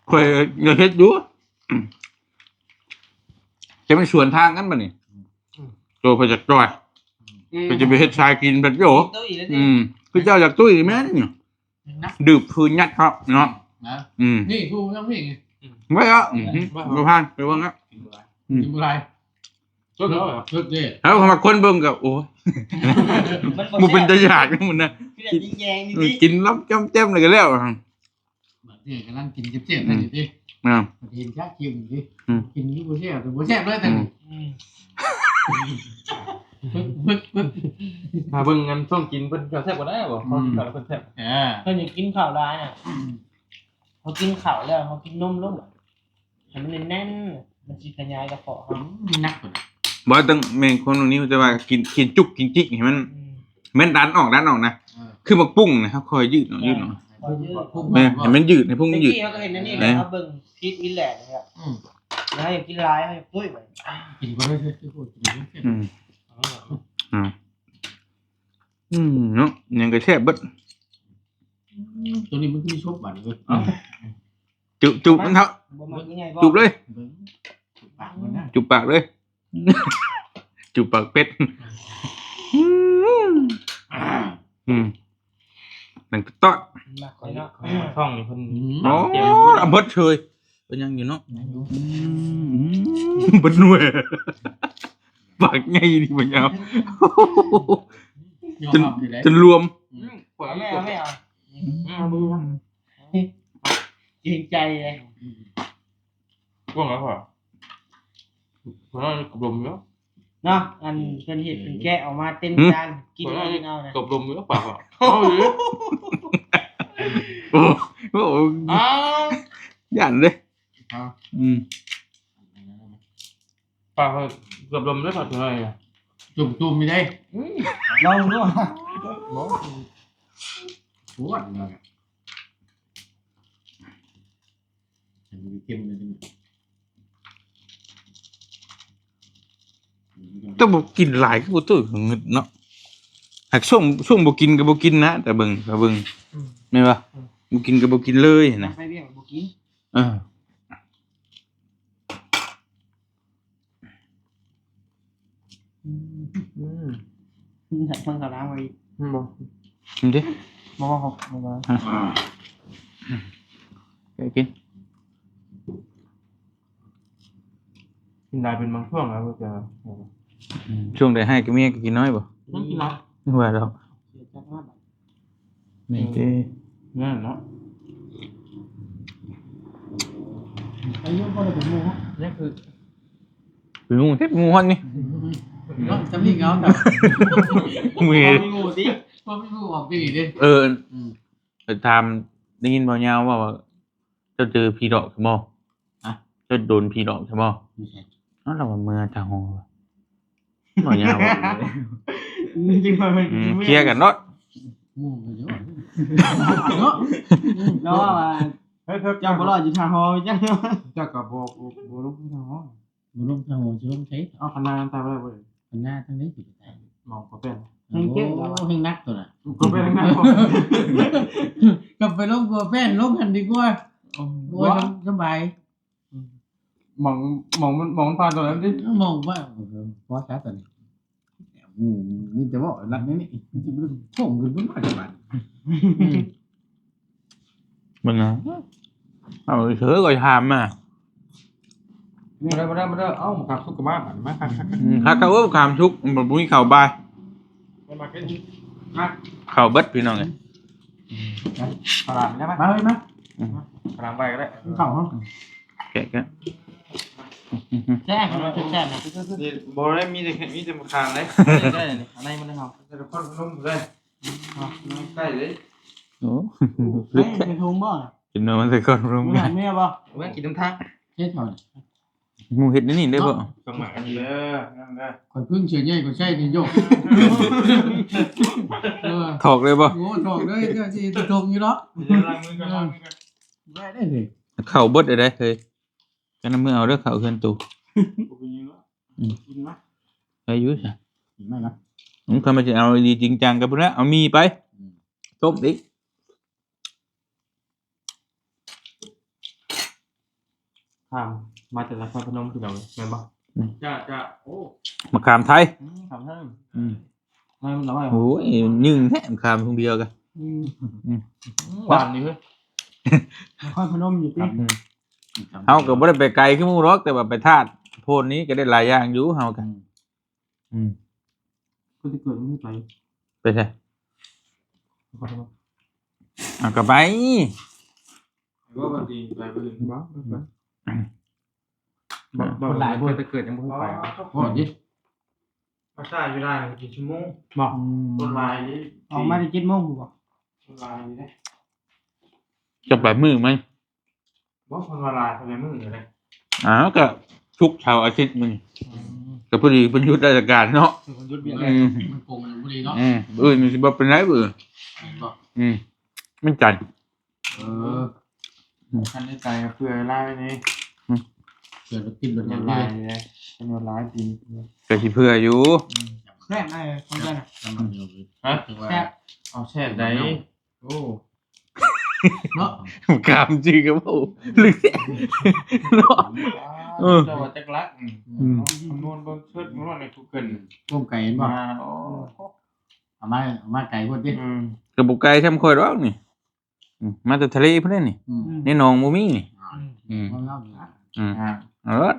ค่อยอย่าเฮ็ดอยู่จะไม่สวนทางกันบ่นี่โตไปจากจ้อยก็จะไปเฮ็ดชายกินแบบโย ตู้อีกแล้ว คือเจ้าจากตุ้ยแม่นเนี่ย นะ ดื่มพื้นยัดครับเนาะ นะ อืม นี่กูยังไม่ไง ไว้อ่ะบ่ผ่านไปเบิ่งอ่ะ กินอะไร ก็แล้วแบบ ชุดเด็ด แล้วมาคนเบิ่งก็โอ้ยบ่เป็นตาอยากมึงนะ คือยิงแยงนี่ดิ กินล้ำจ้ำๆเลยก็แล้วอ่ะ แบบนี้กำลังกินเจ็บๆเลยดิ อ่า เห็นชักคิวดิกินนี่กูแช่แต่กูแช่ด้วยแต่ มาเบิ่งกันต้องกินเพิ่นก็แซ่บกว่าได้บ่เขาแต่ละคนแซ่บ เขาอยากกินข้าวร้ายอ่ะเขากินข้าวแล้วเขากินนมลงให้มันแน่นมันจะขยายกระเพาะเขา มีนักกว่า บ่ต้องแม่งคนตรงนี้จะว่ากินจุกกินจิกให้มันแม่นดันออกนะคือมักปุ้งนะครับคอยยืดออกยืดออก เขาเยอะ แม่ให้มันยืดให้พุ่ง เมื่อ ยืด กี้เขาก็เห็นนั่นนี่เลยเขาเบิ่งพีทวิลแลนด์นะครับแล้วอยากกินร้ายให้ปุ้ยไป กินก็ได้คือพูดกิน อืมเนาะยังก็แซ่บเบิด ตัวนี้มันคือชบบัตรเลย จุบมันเถอะ บ่มายังไงบ่ จุบเลย ปากมันนะ จุบปากเลย จุบปากเป็ดนั่นก็ต๊อด มาคอยเนาะ ช่องนี่เพิ่น โอ้อำเภอเชยเป็นยังอยู่เนาะเบิดหน่วย ปากไงนี่มันยาว ยอมรับอยู่แล้ว จนรวม ไม่เอาเอามือมาเกรงใจเลย พวกนั้นเหรอเพราะนั่นกบลมเยอะ เนาะอันเป็นเห็ดเป็นแกะออกมาเต็มจานกินเอากินเอานะ กบลมเยอะปากอ่ะเอาหรือ โอ้โห อ้าว ยันเลยอืม ปากกบลมได้ปากอะไรอ่ะ จุ่มไม่ได้ ลองดู ปวดเลยเค็มเลย แต่บ่กินหลายคือบ่ตื้อเงิดเนาะหากช่วงบ่กินก็บ่กินนะแต่เบิ่งแม่นบ่บ่กินก็บ่กินเลยนะ ไปเบี้ยบุกิน เออ ใส่เครื่องสำอางไว้ บอก กินดิ บอกว่าเขาบอกว่า ไปกิน กินได้เป็นบางช่วงแล้วก็จะ ช่วงใดให้ก็เมียก็กินน้อยบ่ ต้องกินนะ ว่าดอก เสียจังมาก นี่เด้ นั่นเนาะ อายุก็เลยเป็นหมู นี่คือ ไปงูเทปงูฮ้อนนี่ จะมีเงาแต่ มือ มีหมูดิ พอไม่รู้ออกไปอีกดิ ไปถามได้ยินบ่ยาวว่าเจ้าเจอผีดอกใช่บ่เจ้าโดนผีดอกใช่บ่ ไม่ใช่ นั่นเราว่าเมื่อทางหอบ่ยาวว่า จริงๆมันเป็น เคลียร์กันเนาะ งูกันเยอะ แล้วว่าเฮ้ยเจ้าบ่รอดอยู่ทางฮอจัง เจ้ากับบอกลูกทางห้อง บุรุษทางหัวช่วงใช้ เอาคะแนนตายไปเลย คนหน้าทั้งนี้สิบแปด มองก็เป็น โอ้เฮงนักตัวน่ะ ก็เป็นทั้งนั้น กลับไปลงตัวแฟนลงกันดีกว่าโอ้ยสบาย มองผ่านตรงนั้นดิ มองว่าพอช้าตัวนี้นี่จะบอกรักนี้นี่จริงๆมันโค้งขึ้นมาจากบ้าน มึงอ่ะเอาเสือก็ถามมา มาได้เอ้าขับสุกมากมาขับ ถ้าเขาว่าความทุกข์มันบ่มีข้าวบาย มาขึ้น ข้าวเบิดพี่น้องเอ้ย พลังได้ไหม มาเลยนะ พลังไปก็ได้ เข่าห้อง แกะ แซ่บมันแซ่บนะ บอได้มีแต่มาคางเลยได้เลยอันนี้มันได้ครับแต่คนนุ่มเลยใกล้เลย โอ้ เฮ้ยเป็นทุ่งบ่น่ะ กินนมันใส่ก่อนรุม มึงหันเมียบ่ เมื่อกี้น้ำทาง เช็ดถอย หมูเฮ็ดนี่ได้บ่ สมัครอันนี้เด้อนั่นเด้อ คอยพึ่งเฉยใหญ่ก็ใช่นี่โยก ถอกเลยบ่ โอ้ถอกเลยเจ้าที่ตรงอยู่เนาะ เดี๋ยวล้างมือกันล้างมือกัน ได้ได้เลย ข้าวเบิดได้เคยกันมื้อเอาเด้อข้าวเฮือนตู้ กูไปยิงแล้วกินมั้ย ไปอยู่ซะ ไม่นะ ผมคำว่าจะเอาดีจริงจังกับพุ่นนะเอามีไปต้มดิ ข้ามมาจากนครพนมคือเราแม่นบ่จ้าโอ้ มะขามไทย ขามท่าน อืม ไม่เราไม่ โอ้ยนึ่งแท้มะขามทุงเดียวกัน หวานนี่เฮ้ย นครพนมอยู่ติ เฮาก็บ่ได้ไปไกลคือหมู่หรอกแต่ว่าไปธาตุโพนนี้ก็ได้หลายอย่างอยู่เฮากันอืม คนที่เกิดไม่ไป ไปใช่ นครพนม เอาก็ไป ว่าวันดีไปอื่นบ่หลายบ่จะเกิดยังบ่ไป โอ้ย มาซ่าอยู่ได้กี่ชั่วโมงบ่คนลายนี่ ออกมาได้7:00 นบ่ คนลายนี่เด้ จะไปมื้อมั้ย บ่คนลายคนมือเลย อ้าวก็ทุกเช้าอาทิตย์มื้อก็พอดีเพิ่นหยุดราชการเนาะ คนยุดเบียดมันโกงมันบุรีเนาะ มันสิบ่เป็นไรมันจันทร์ คันได้ใจเพื่อลายนี่ เกิดรถติดรถ คน ยัน ลา ลาย ย นี่คนลายจริง ก็สิเพื่ออยู่ แซ่บได้ของเจ้าน่ะ กำลังอยู่ถึงว่า แซ่บ เอาแช่ไหนโอ้ เนาะ กามจริงครับผมลึกแท้เนาะ เจ้าว่าจักรักคำนวณเบิ่งเชิดคำนวณใน Google ก้มไก่เห็นป่ะ มาโอ้ เอามาไก่พวกนี้ กระบุกไก่ทำค่อยดอกนี่มาแต่ทะเลพุ่นนี่ในหนองบ่มีนี่ เอาเล่า เอาละ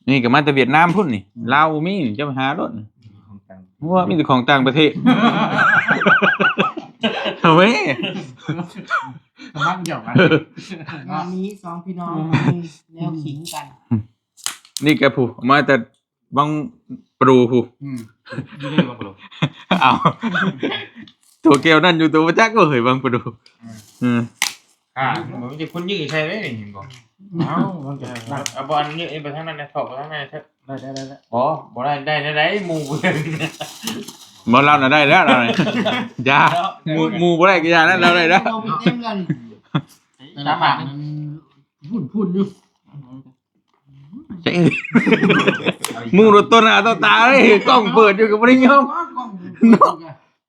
ใน นี่ก็มาแต่เวียดนามพุ่นนี่ลาวบ่มีนี่จะไปหารถว่ามีแต่ของต่างประเทศเอาไว้ กำลังเกี่ยวกัน งานนี้สองพี่น้องมีแนวขิงกัน นี่แกผู้มาแต่บังปรูผู้ อยู่ในบางกะโล เอาตัวแก้วนั่นอยู่ตัวประจักษ์ก็เฮ้ยบังปรูผมจะคุณยืดใช่ไหมนี่เห็นบอก เอ้ามันจะได้ เอาบอลยืดไปทางนั้นนะถอดไปทางนั้นนะ ได้ บ่ได้หมู่เลย บ่เราน่ะได้แล้วเราน่ะยาหมู่บ่ได้ก็ยานั้นเราได้แล้ว เราไปเต็มกัน แต่ละปากมันพูดอยู่ ใช่หมู่รถต้นหน้าต้นตาเด้กล้องเปิดอยู่ก็บ่ได้ยอม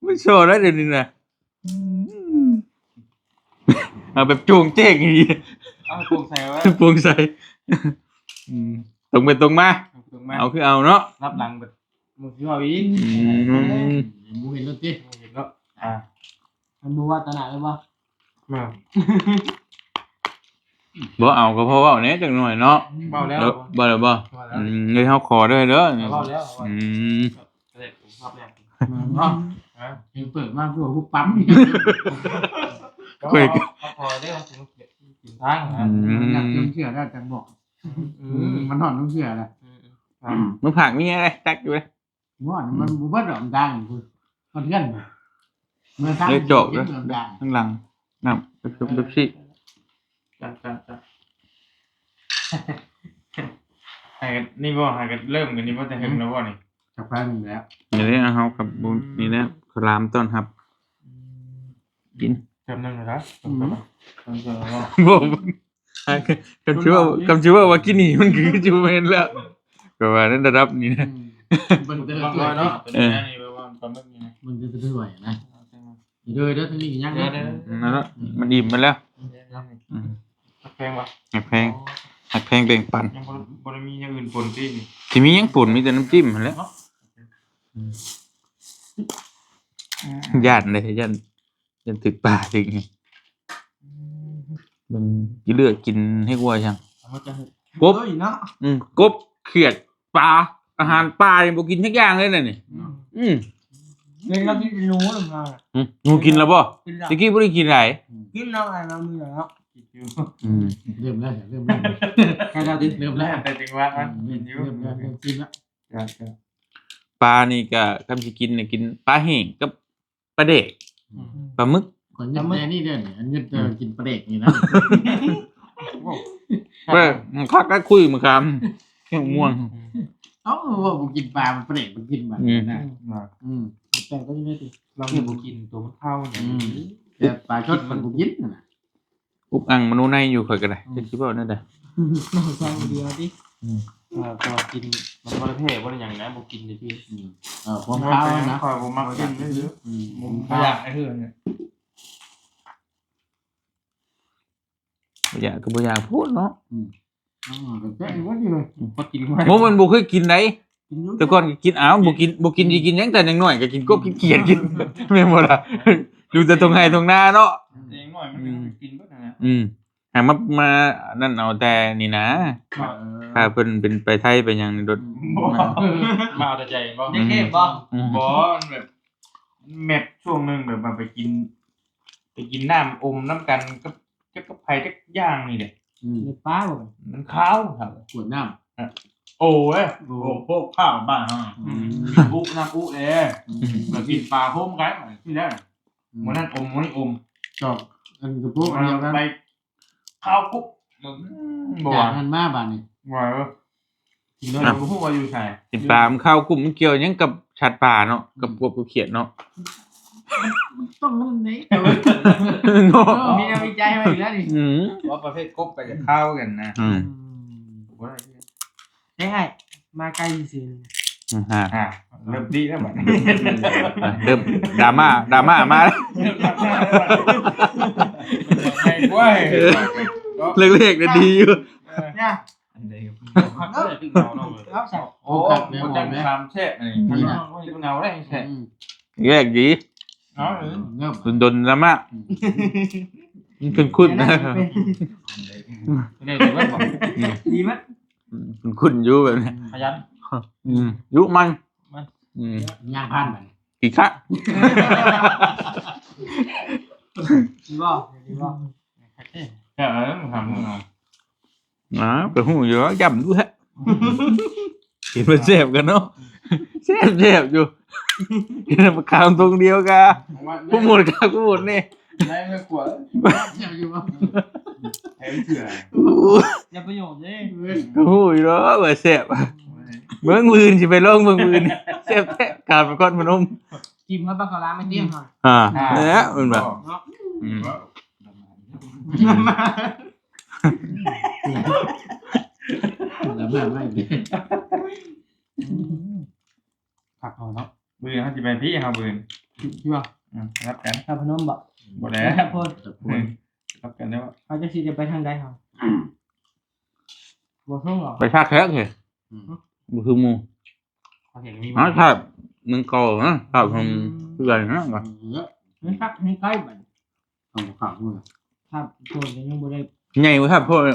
ไม่โชว์แล้วเดี๋ยวนี้นะเอาแบบจูงเจ๊กอย่างนี้ เอาปรุงใส่ไว้ ปรุงใส่ตรงไปตรงมา ปรุงมา เอาคือเอาเนาะ รับหลังแบบมึงสิว่าอีก มูเห็นรถดิ เห็นแล้ว มันดูว่าตลาดเลยว่า มา บ่เอาก็เพราะว่าเนี้ยจังหน่อยเนาะ เบาแล้ว แล้วบ่แล้วบ่เดี๋ยวเฮาขอด้วยเด้อ เบาแล้ว อืม เด็กผมชอบแรง เนาะยังเปิดมากกว่าผู้ปั๊ม คุย พอได้ของถึงกินทางนะ อยากเชื่อได้จังบอกมันหอนต้องเชื่อแหละ มึงผักมีอะไรตักอยู่เลย ว่ามันบุบเบิ้ลดอกดังคุณมันเพื่อนเมื่อตั้งดัง ข้างหลังน้ำเป๊ปซี่ จ้าให้กันนี่บ่ให้กันเริ่มกันนี่บ่แต่เห็นแล้วบ่นี่ จากแฟนแล้ว อย่างนี้เฮากับบุญนี่นะครามต้อนรับกิน จำนั่นนะครับต้องเจอว่า บ่คำชื่อว่ากินนี่มันคือจูเมนแล้วก็ว่านั้นระดับนี้นะ มันจะ บาง สวย เนาะ เนาะ เป็นอย่างนี้ว่าปลาหมึกนี่นะ มันจะสวยนะเด้อเด้อทั้งนี้ยัง เดี๋ยว นั่นแหละมันอิ่มมาแล้ว แพงป่ะ หักแพงแบ่งปัน ยังบ่ได้มีอย่างอื่นปนที่นี่ สิมีหยังป่นมีแต่น้ำจิ้มหั่นแหละย่านเลยย่านถึกป่าถึงไงมันสิเลือกกินให้วัวจัง มันจะ กบ เนาะ กบเขียดปลาอาหารปลานี่บ่กินทุกอย่างเลยน่ะนี่อืม เล่นเรากินหนูหรือเปล่า หนูกินแล้วบ่ กินแล้ว ตะกี้บ่ได้กินหลาย กินแล้วอะไรเรามีแล้ว กินอยู่ เริ่มแล้วเริ่ม ใครเราดิ เริ่มแล้ว แต่จริงว่ามัน เริ่ กินอยู่ มแล้วกินแล้ว ปลานี่ก็คำสิกินนี่กินปลาแห้งกับปลาเด็กปลาหมึก คนยัดแน่นี่เด้ออันยัดกินปลาเด็กนี่นะ เว้ยมันคักก็คุยมันคำแค่ม่วง เอ้าว่าผมกินปลามันปลาเด็กมันกินแบบนะแต่ก็ยังไม่ติด เราเนี่ยบ่กินตัวมันเข้าเนี่ย แต่ปลาชดมันผมกินนะ อุกอังมนุษย์ในอยู่ค่อยก็ได้จะคิดว่านั่นได้ ไม่ใช่เดียวดิ ก็กินมันบ่ได้เท่บ่ได้หยังนะบ่กินเลยพี่ ผมข้าวนะ คอยบ่มักกินเลย ผมข้าบ่อยาว กไอ้เฮือนเนี่ย บ่อยากก็บ่อยากพูดเนาะ แต่ว่าดีเลย บ่กิน บ่มันบ่เคยกินไหน กินยุ่ง แต่ก่อนก็กินอ้าวบ่กินสิกินหยังแต่ยังน้อยก็กินกบกินเขียดกินแม่นบ่ล่ะดูแต่ตรงไห้ตรงหน้าเนาะ เองหน่อยมันกินเบิดนั่นแหละ หามานั่นเอาแต่นี่นะถ้าเพิ่นเป็นไปไทยไปหยังนี่รถ มาเอาแต่ใจบ่ ได้เก็บบ่ บ่แบบแมปช่วงนึงแบบมาไปกินน้ำอมน้ำกันกับไผจักอย่างนี่แหละ ในป้าบ่ มันข้าวครับ ขวดน้ โอ้ยพวกข้าวบ้านเฮาอุน้ำอุแบบกินปลาโฮมกันที่แล้วมื้อนั้นอมมื้อนี้อม ำจอบอันกับพวกเดียวกัน ไปข้าวกุ๊บบ่ จา ว่าก มันมาบ้านนี่ ว่ากินแล้วบ่ฮู้ว่าอยู่ไส กินปลามันเข้ากลุ่มมันเกี่ยวหยังกับชัดป่าเนาะกับกบกับเขียดเนาะ ต้องนั่นนี่ เนาะ มีแนววิจัยมาอีกแล้วนี่ ว่าประเภทกบไปกับข้าวกันนะ บ่ได้ ได้มาใกล้สิ เริ่มดีแล้วบัดนี้ เริ่มดราม่ามาแล้ว ไอ้กล้วย เล็กๆก็ดีอยู่ เนี่ย อันใดก็ได้ถึงเอาเนาะ รับใส่ โอ้บ่จังความแซ่บนี่มันเอาได้แซ่บ แยกดี เนาะ เริ่ม ดนดราม่ามันคุ้นๆนะ ได้แต่ว่า ดีมั้ย คุณอยู่แบบนี้ ขยัน ยุมัน มัน ย่างพันไป กี่คะ ดีบ่ดีบ่ แค่นั้นทำเอา ไปหูเยอะย่ำด้วยฮะกินมันเจ็บกันเนาะเจ็บอยู่กินมาขามตรงเดียวกันผู้หมดกับผู้หมดนี่ ได้ไม่กลัว เจ็บอยู่มั้ง แทนเถื่อ อย่าประโยชน์เด้ ก็หูอยู่เนาะว่าเจ็บเมืองมืนสิไปลองเมืองมืนเจ็บแท้การไปก้อนพนม กินมาบักขลาไม่เตี้ยมหน่อย เนี่ยมันแบบ แล้วแบบไม่ดี ผักเอาเนาะบืนเขาจะเป็นพี่เขาบืน อยู่บ่ รับกัน ถ้าพนมบ่ บ่แล้ว ครับพ่น รับกันได้ว่า เขาจะสิจะไปทางใดเฮาบ่ส่งหรอ ไปชาแท็กเหรอบุคือมู เขาเห็นมี อ๋อชามึงเก่านะชาทำคืออะไรนะก่อน เยอะ มันคักให้ใกล้บัด ต้องขังมือ ครับพ่นยังบ่ได้ ใหญ่กว่าครับพ่อ ไป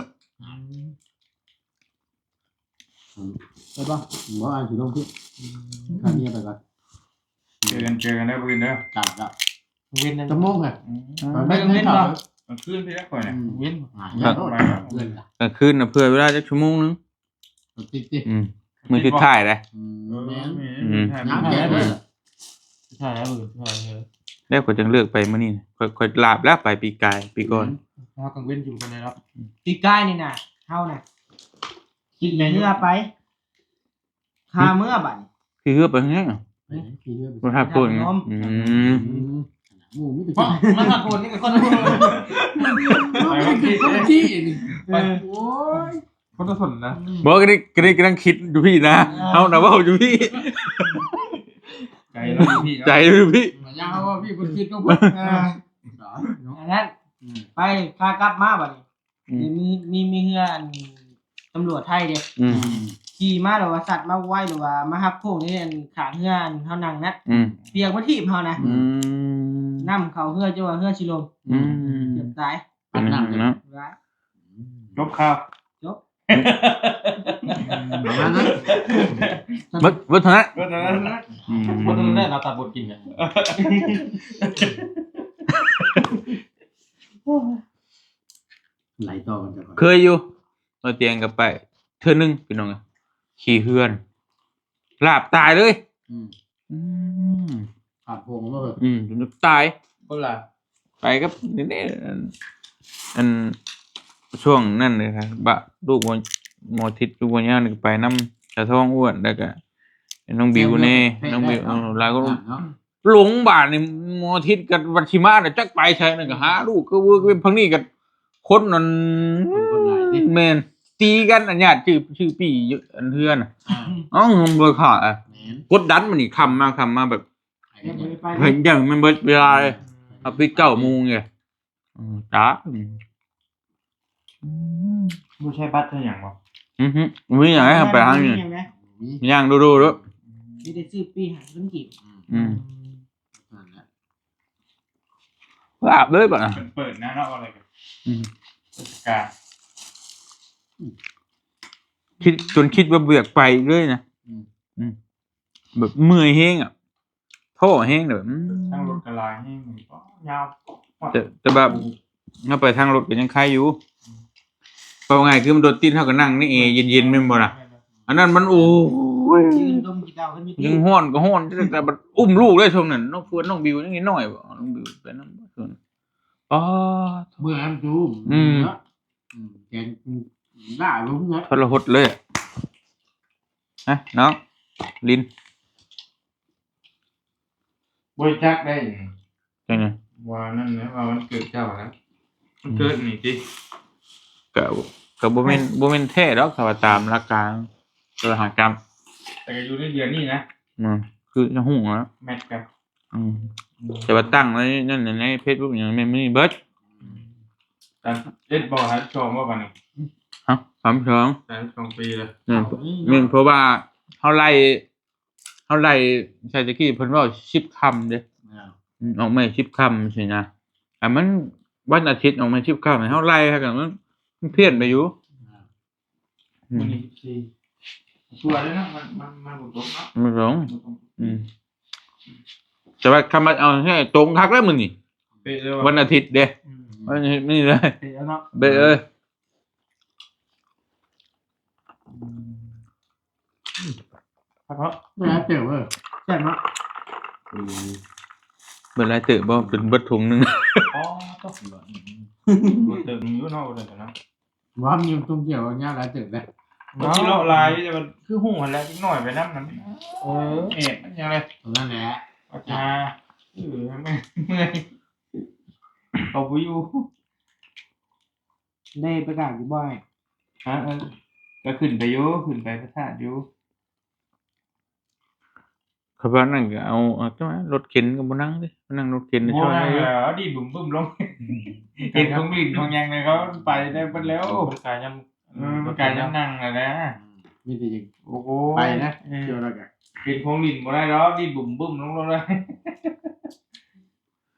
บ่ บอกอ่านสิลงพี่ข้านี้ไปก่อน เจอกันได้บืนเด้อ จับละ เว้นนั่น จะม่วงไง ไปโรงเรียนบ่ มันขึ้นพี่แล้วก่อนเนี่ย เว้น เพื่อนละ กลางคืนนะเพื่อเวลาจะชั่วโมงนึง ติดติด มือถือถ่ายเลย แม่น น้ำ น้ำ แข็ แข็ ง งเลย ใช่แล้วบืนใช่ แล้วก็จังเลือกไปมื้อนี้ค่อยลาบแล้วไปปีกายปีก่อน แล้วกังเว้นอยู่กันเลยครับ ปีกายนี่น่ะเฮาน่ะกินเมื่อไปคาเมื่อบัด คือเฮือไปแห้งบ่ทับพูดไง หมูไม่ติด มันหักคนนี่กับคน คนที่นี่โอ้ย คนละสนนะ บ่ก็ได้กำลังคิดอยู่พี่นะเฮาน่ะเว้าอยู่พี่ ใจแล้วพี่ ใจอยู่พี่ มายาวว่าพี่คนคิดก็พูด อันนั้นไปพากลับมาบัดนี้มีเฮืออันตำรวจไทยเด้ ขี่มาหรือว่าสัตว์มาไหวหรือว่ามาฮับโค้งนี่อันขางเฮือนเฮานั่งนะเปียกมาทีบเฮานะนำเขาเฮือจังว่าเฮือสิลมเกือบตาย อันนั้นเนาะ ร้าย จบข้าว จบ ประมาณนั้น บ่เท่านั้น ก็ตอนนั้นนะก็ตอนนั้นเราตัดบทกินกัน ไหลต่อกันจะก่อน เคยอยู่เอาเตียงกลับไปเทื่อนึงพี่น้องขี่เฮือนลาบตายเลย ขาดพงก็แบบ จนตาย ก็ล่ะ ไปกับนี่อันช่วงนั่นเลยครับบะลูกหมอทิศลูกวันย่านี่ไปน้ำตาท้องอ้วนแล้วก็น้องบิวเน่น้องบิวแล้วก็หลงบาทนี่หมอทิศกับวัชิมาน่ะจักไปใช่นั่นก็หาลูกก็เวิร์กเป็นพังนี่กับคนนั่นแม่นตีกันอันญาติชื่อปี่อันเพื่อนน่ะอ๋อบ่ค่ะกดดันมันนี่คำมาแบบ ไป เห็นอย่างมันเบิดเวลาเลยเอาไป9 โมงไงจ้า ผู้ใช้บัตรเท่าอย่างบ่ มีอย่างไรครับไปทางนี้ย่างดูด้วย มีได้ซื้อปีหาเงินกีบ ลาบเลยป่ะ เปิดนะเนาะอะไรกันกา คิดว่าเบือกไปเลยนะแบบเมื่อยแห้งอ่ะท่อแห้งแบบ ทั้งรถกระลายให้มันก็ยาว แต่แบบเราไปทางรถก็ยังคล้ายอยู่เพราะไงคือมันโดนตีนเท่ากับนั่งนี่เย็นๆไม่หมดอ่ะอันนั้นมันโอ้ย ยืนดมกีดาวกันอยู่ ยังห้อนก็ห้อนแต่แบบอุ้มลูกได้ช่วงนั้นน้องเฟื่อนน้องบิวนี่น้อยบ่น้องบิวไปน้ำส่วนอ๋อ เมื่อนั้นดูแกงด่าลุงนะ ทรหดเลยนะน้องลิน บริจาคได้ จังไง ว่านั่นนะว่ามันเกิดเจ้าแล้วมันเกิดนี่จิ กับโบเมนแท้ดอกถ้าว่าตามหลักการสหกรรม แต่ก็อยู่ในเดือนนี้นะ คือจะหุ่งแล้ว แมทกัน แต่ว่าตั้งไว้นั่นในเฟซบุ๊กอย่างไม่มีเบิร์ด แต่เอ็ดบอกให้ชมว่าวันนี้ ฮะ32 แต่ชมปีเลย นี่เพราะว่าเฮาไล่ใช่ตะกี้เพิ่นว่า10 คำเด้ออกมา10 คำสินะแต่มันวันอาทิตย์ออกมา10 คำให้เฮาไล่ให้กันมันเพี้ยนไปอยู่ มันนี่14ตัวเลยนะมันบ่ตกเนาะ มันหลงแต่ว่าคำว่าเอาให้ตรงคักแล้วมึงนี่ เป๊ะเลย วันอาทิตย์เด้วันอาทิตย์นี่เลย เป๊ะแล้วเนาะ เบ้เอ้ย เพราะ ไม่ได้เจ๋อเว้ย ใช่ไหม เบิ่ไรเตะบ่เป็นเบิดถุงหนึง อ๋อต้องบ่เติมอยู่เนาะเลยนะ ว่ามีตุ้มเกี่ยวกับยาหลายเจ๋อเลย บ่กิโลลายแต่มันคือหูมันแล้วนิดหน่อยไปนำนั้นเอ็ดมันยังไง ตรงนั้นแหละ อาจารย์ไม่เมื่อยเอาไปอยู่ ได้ประกาศอยู่บ่อย ฮะก็ขึ้นไปอยู่ขึ้นไปพระธาตุอยู่ เขาว่านั่นก็เอาจังหวะรถเข็นก็บ่นั่งดิมานั่งรถเข็นใน โอ้ ช่วย ย ได้อยู่ ดีบุ่มบึ้มลงเห็นของลิ้นของยังไงเขาไปได้เพิ่นแล้วกายำกายำนั่งน่ะนะ มีแต่ยัง โอ้โห ไปนะเกี่ยวอะไรกัน เห็นของลิ้นบ่ได้ดอกดีบุ่มบึ้มลงเลย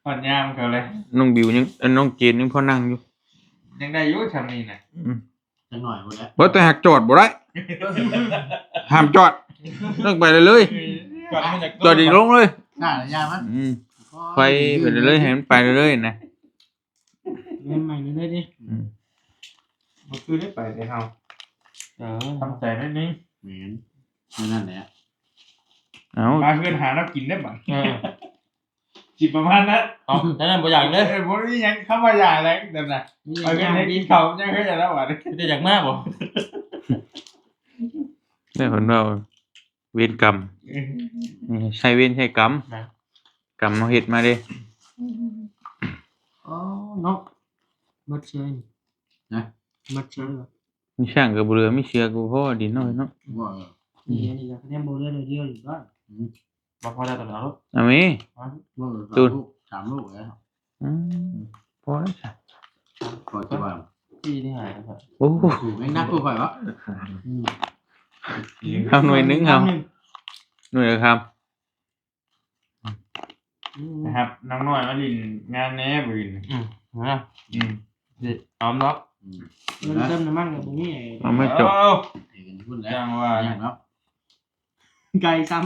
ผ่อนยามเขาเลย น้องบิวยังน้องเกณฑ์ยังพอนั่งอยู่ ยังได้อยู่ทำนี่น่ะ จะหน่อยหมดแล้ว บ่แต่หักจอดบ่ได้ห้ามจอดต้องไปเลย จอดอีกลงเลย น่าระยะมัน ไปไปเลยให้มันไปเลยนะ เล่นใหม่เลยดิ มันคือได้ไปได้เฮาทำใจนิดนึง เหม็นนั่นแหละ เอา มาเพื่อนหาน้ำกินได้บ่จิบประมาณนั้น อ๋อนั่นบ่อยากเลย บ่มีหยังเข้ามาอย่างแรงแต่น่ะ มี เอา อ เงิน ย่าง ให้ ดี กินเขายังเคยแล้วว่ะ ไม่ได้อยากมากบ่ ได้ผลเราเวรกรรมนี่ใช้เวรใช้กรรมกรรมเอาเฮ็ดมาเด้ อ๋อเนาะมัดเชย นะ มัดเชย มีช่างก็บ่เรือมีเชือกก็พอดินน้อยเนาะ ว่า นี่นี่ก็คะแนนโบเลือเดียวอยู่ก็ บ่พอได้ตอนนั้น เอามี ว่าสามลูกแล้ว อืมพอแล้วจ้ะ ขอจะว่า ที่นี่หายแล้วครับ โอ้โห ถือไม่นักกูไปวะ เอาหน่วยหนึงเอาหน่วยละครับ นะครับน้องน้อยมาลินงานแน่บืน นะสิเอาเนาะ เติมน้ำมันกับตรงนี้ เอาไม่จบ เห็นพูดแล้ว จังว่า อย่างแล้ว ไก่ซ้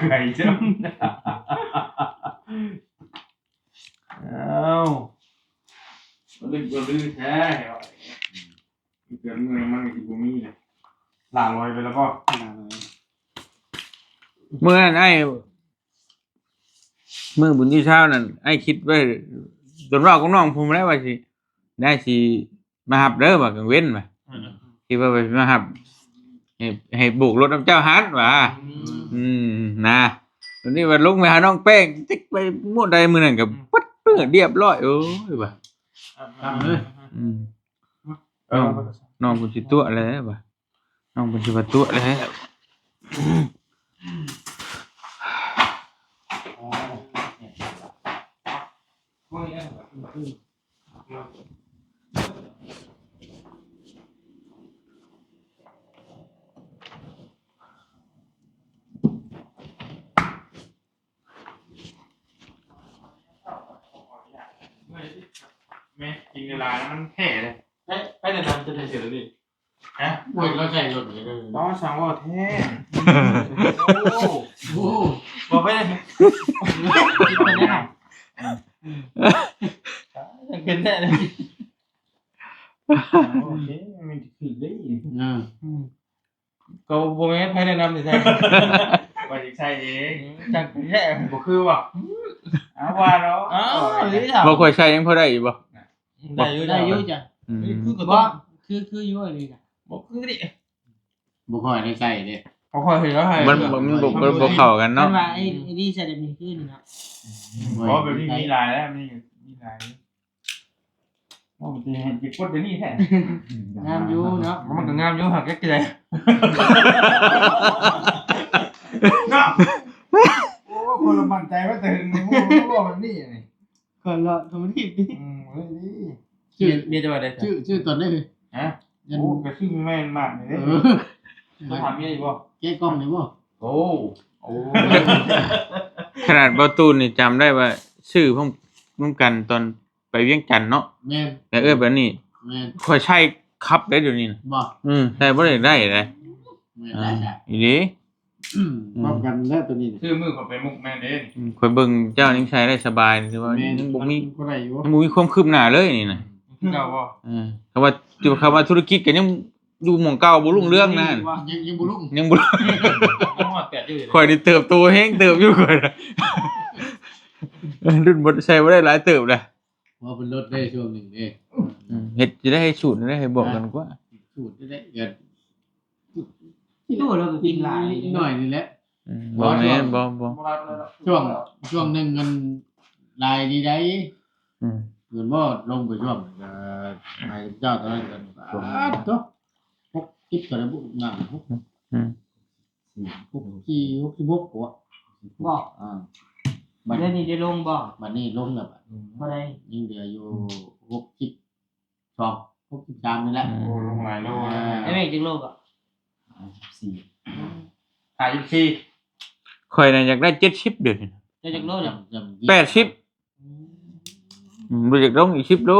ไก่จ้าเอาลือแท้เกิดเมืองมันมีบุมีเลยหลาลอยไปแล้วก็ ำ เมื่อนั้นไอ้เมื่อบุญที่เช้านั่นไอ้คิดไว้ตนเรากับน้องภูมิได้ว่าสิได้สิมาหับเด้อว่ากลางเว้นว่ะคิดว่าไปมาหับให้บุกรถน้ำเจ้าฮัทว่ะนะตอนนี้ว่าลงไปหาน้องแป้งติ๊กไปมั่วใดมื้อนั้นก็ปัดเปื้อเรียบร้อยโอ้ยว่ะ ทำเลย น้องเพิ่นสิตัวแล้วว่ะน้องเพิ่นสิว่าตัวแล้ว แม่กินเวลามันแท้เลย ไปแนะนำจะได้เสร็จแล้วนี่ ฮะ มวยเราใส่รถอย่างนี้ ต้องสั่งว่าแท้ โอ้ บอกไปเลย เป็นแน่เลย โอเคมันคือได้ ก็บ่แม่นไปแนะนำสิใช่ ว่าจะใช่เอง จังแท้ บ่คือว่ะอ้าวว่าเนาะ อ้าวนี่ถาม บ่ค่อยใช้ยังพอได้อยู่บ่ ได้อยู่ ได้ยุ่จ้ะ อืม คือก็ บ่ ต้อง คือยุ่เลยจ้ะ บ่คือดิ บุคอยได้ใส่เลย พอค่อยเห็นแล้วให้ มันบ่เข้ากัน เนาะ เนาะ ว่าไอ้นี่จะได้มีขึ้นเนาะ เพราะแบบนี้มีหลายแล้วมีหลายโอ้มันจะเห็นจิกดเดี๋ยวนี้แท้ งามอยู่เนาะ มันก็งามอยู่หักแก๊กใจ เนาะโอ้คนละมั่นใจว่าแต่ถึงมูรู้แบบนี้นี่ คนละสมมติดิ เฮ้ยดี ชื่อ เมียจะว่าได้ ชื่อตนได้เลย ฮะโอ้กระชื่อแม่นมากเลย จะถามเมียอีกบ่ แก้กล้องเลยบ่ โอ้โอ้ ขนาดบ่ตูนนี่จำได้ว่าชื่อพร้อมกันตอนไปเวียงจันทน์เนาะ แม่ แต่แบบนี้ แม่ ค่อยใช้ คับได้เดี๋ยวนี้น่ะ บ่ แต่บ่ได้ได้เลย ไม่ได้จ้ะ อีหลี ป้องกันแล้วตัวนี้ ชื่อมือเขาไปมุกแม่เด้น ข่อยเบิ่งเจ้านี่ใช้ได้สบายถือว่ายังบ่มี ก็ได้อยู่ ยังบ่มีความคืบหน้าเลยนี่น่ะ เจ้าบ่ คำว่าธุรกิจก็ยังอยู่หม่องเก่าบ่รุ่งเรื่องนั่น ยังบ่ลุก ยังบ่ ต้องหอดแตดอยู่เลย ข่อยนี่เติบโตแฮงเติบอยู่ข่อยน่ะรุ่นบ่ใช้บ่ได้หลายเติบเลย ว่าเป็นรถได้ช่วงหนึ่งเด้ เฮ็ดจะได้ให้สูตรได้ให้บอกกันกว่า สูตรได้เกิด ดูแล้วก็กินหลาย หน่อยนี่แหละ บ่แม่นบ่ ช่วงหนึ่งเงินรายดีได้ อืม เงินบ่ลงไปช่วงให้เจ้าตอนนั้นกันตัวพกคิดก็ได้บุกงานพก อืม พกที่พกที่พกหัว บอก บัด เรื่องนี้ได้ลงบอก บัดนี้ลงแล้ว บ่ได้ ยังเหลืออยู่พกคิดสองพกคิดสามนี่แหละ โอ้ลงหลายโล ไอ้แม่จึงลงอ่ะ หายสี่ ข่อยน่ะอยากได้70เดือน จะจักโลเนี่ย 80บ่อยากลงอีก10โล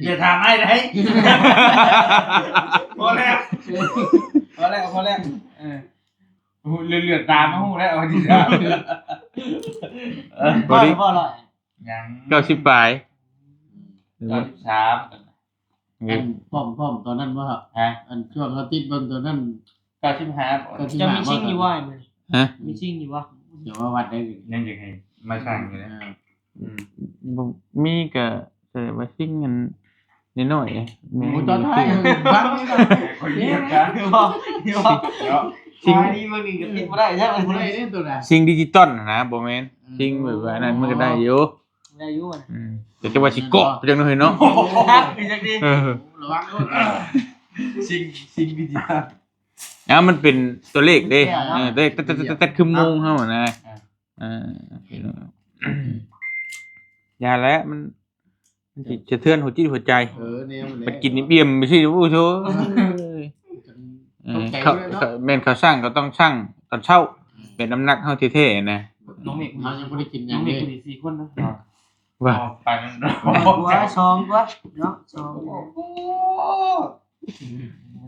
อย่าถามไอ้ได้พอแล้วพอแล้วเลือดตามมาหูแล้วเอาดีจ้า บ่ได้ พ่อร่อย ยัง 90ปลาย 93 อันป้อมตอนนั้นว่า ฮะ อันช่วงเขาติดเบิ่งตัวนั้น 95 จะมีชิงอยู่ว่ามัน ฮะ มีชิงอยู่ว่า เดี๋ยวว่าวัดได้เลย ยังจะให้มาสร้างอยู่นะ บ่มีก็แต่ว่าสิ่งเงินน้อยๆแม่ โอ้ตอนท้ายฟังนี่ก็ คนเรียกกัน บอกบอก เนาะ สิ่งนี้มันนี่ก็ติดบ่ได้ใช่ไหม บ่ได้เด้ตัวน่ะ สิ่งดิจิตอลนะบ่แม่นสิ่งแบบว่านั้นมันก็ได้อยู่ ได้อยู่มัน แต่จะว่าสิเกาะจังหน่อยเนาะ ครับมีจักดี เออ ระวังด้วย สิ่งดิจิทัล มันเป็นตัวเลขเด้เลขแต่คือโมงเฮานะอย่าแล้วมันสิจะเทือนหัวจิตหัวใจ เนี่ย มันกินนี่เบี่ยมไม่ใช่โอ้โธ่เขาแม่นเขาสร้างก็ต้องสร้างตอนเช้าเป็นน้ำหนักเฮาเท่ๆนะ น้องเมฆ เรายังบ่ได้กินอ น้ ย่า อง ง เม นี้ ฆคนดี4คนนะ ว่า ไปมัน หัวชองตัวเนาะชอง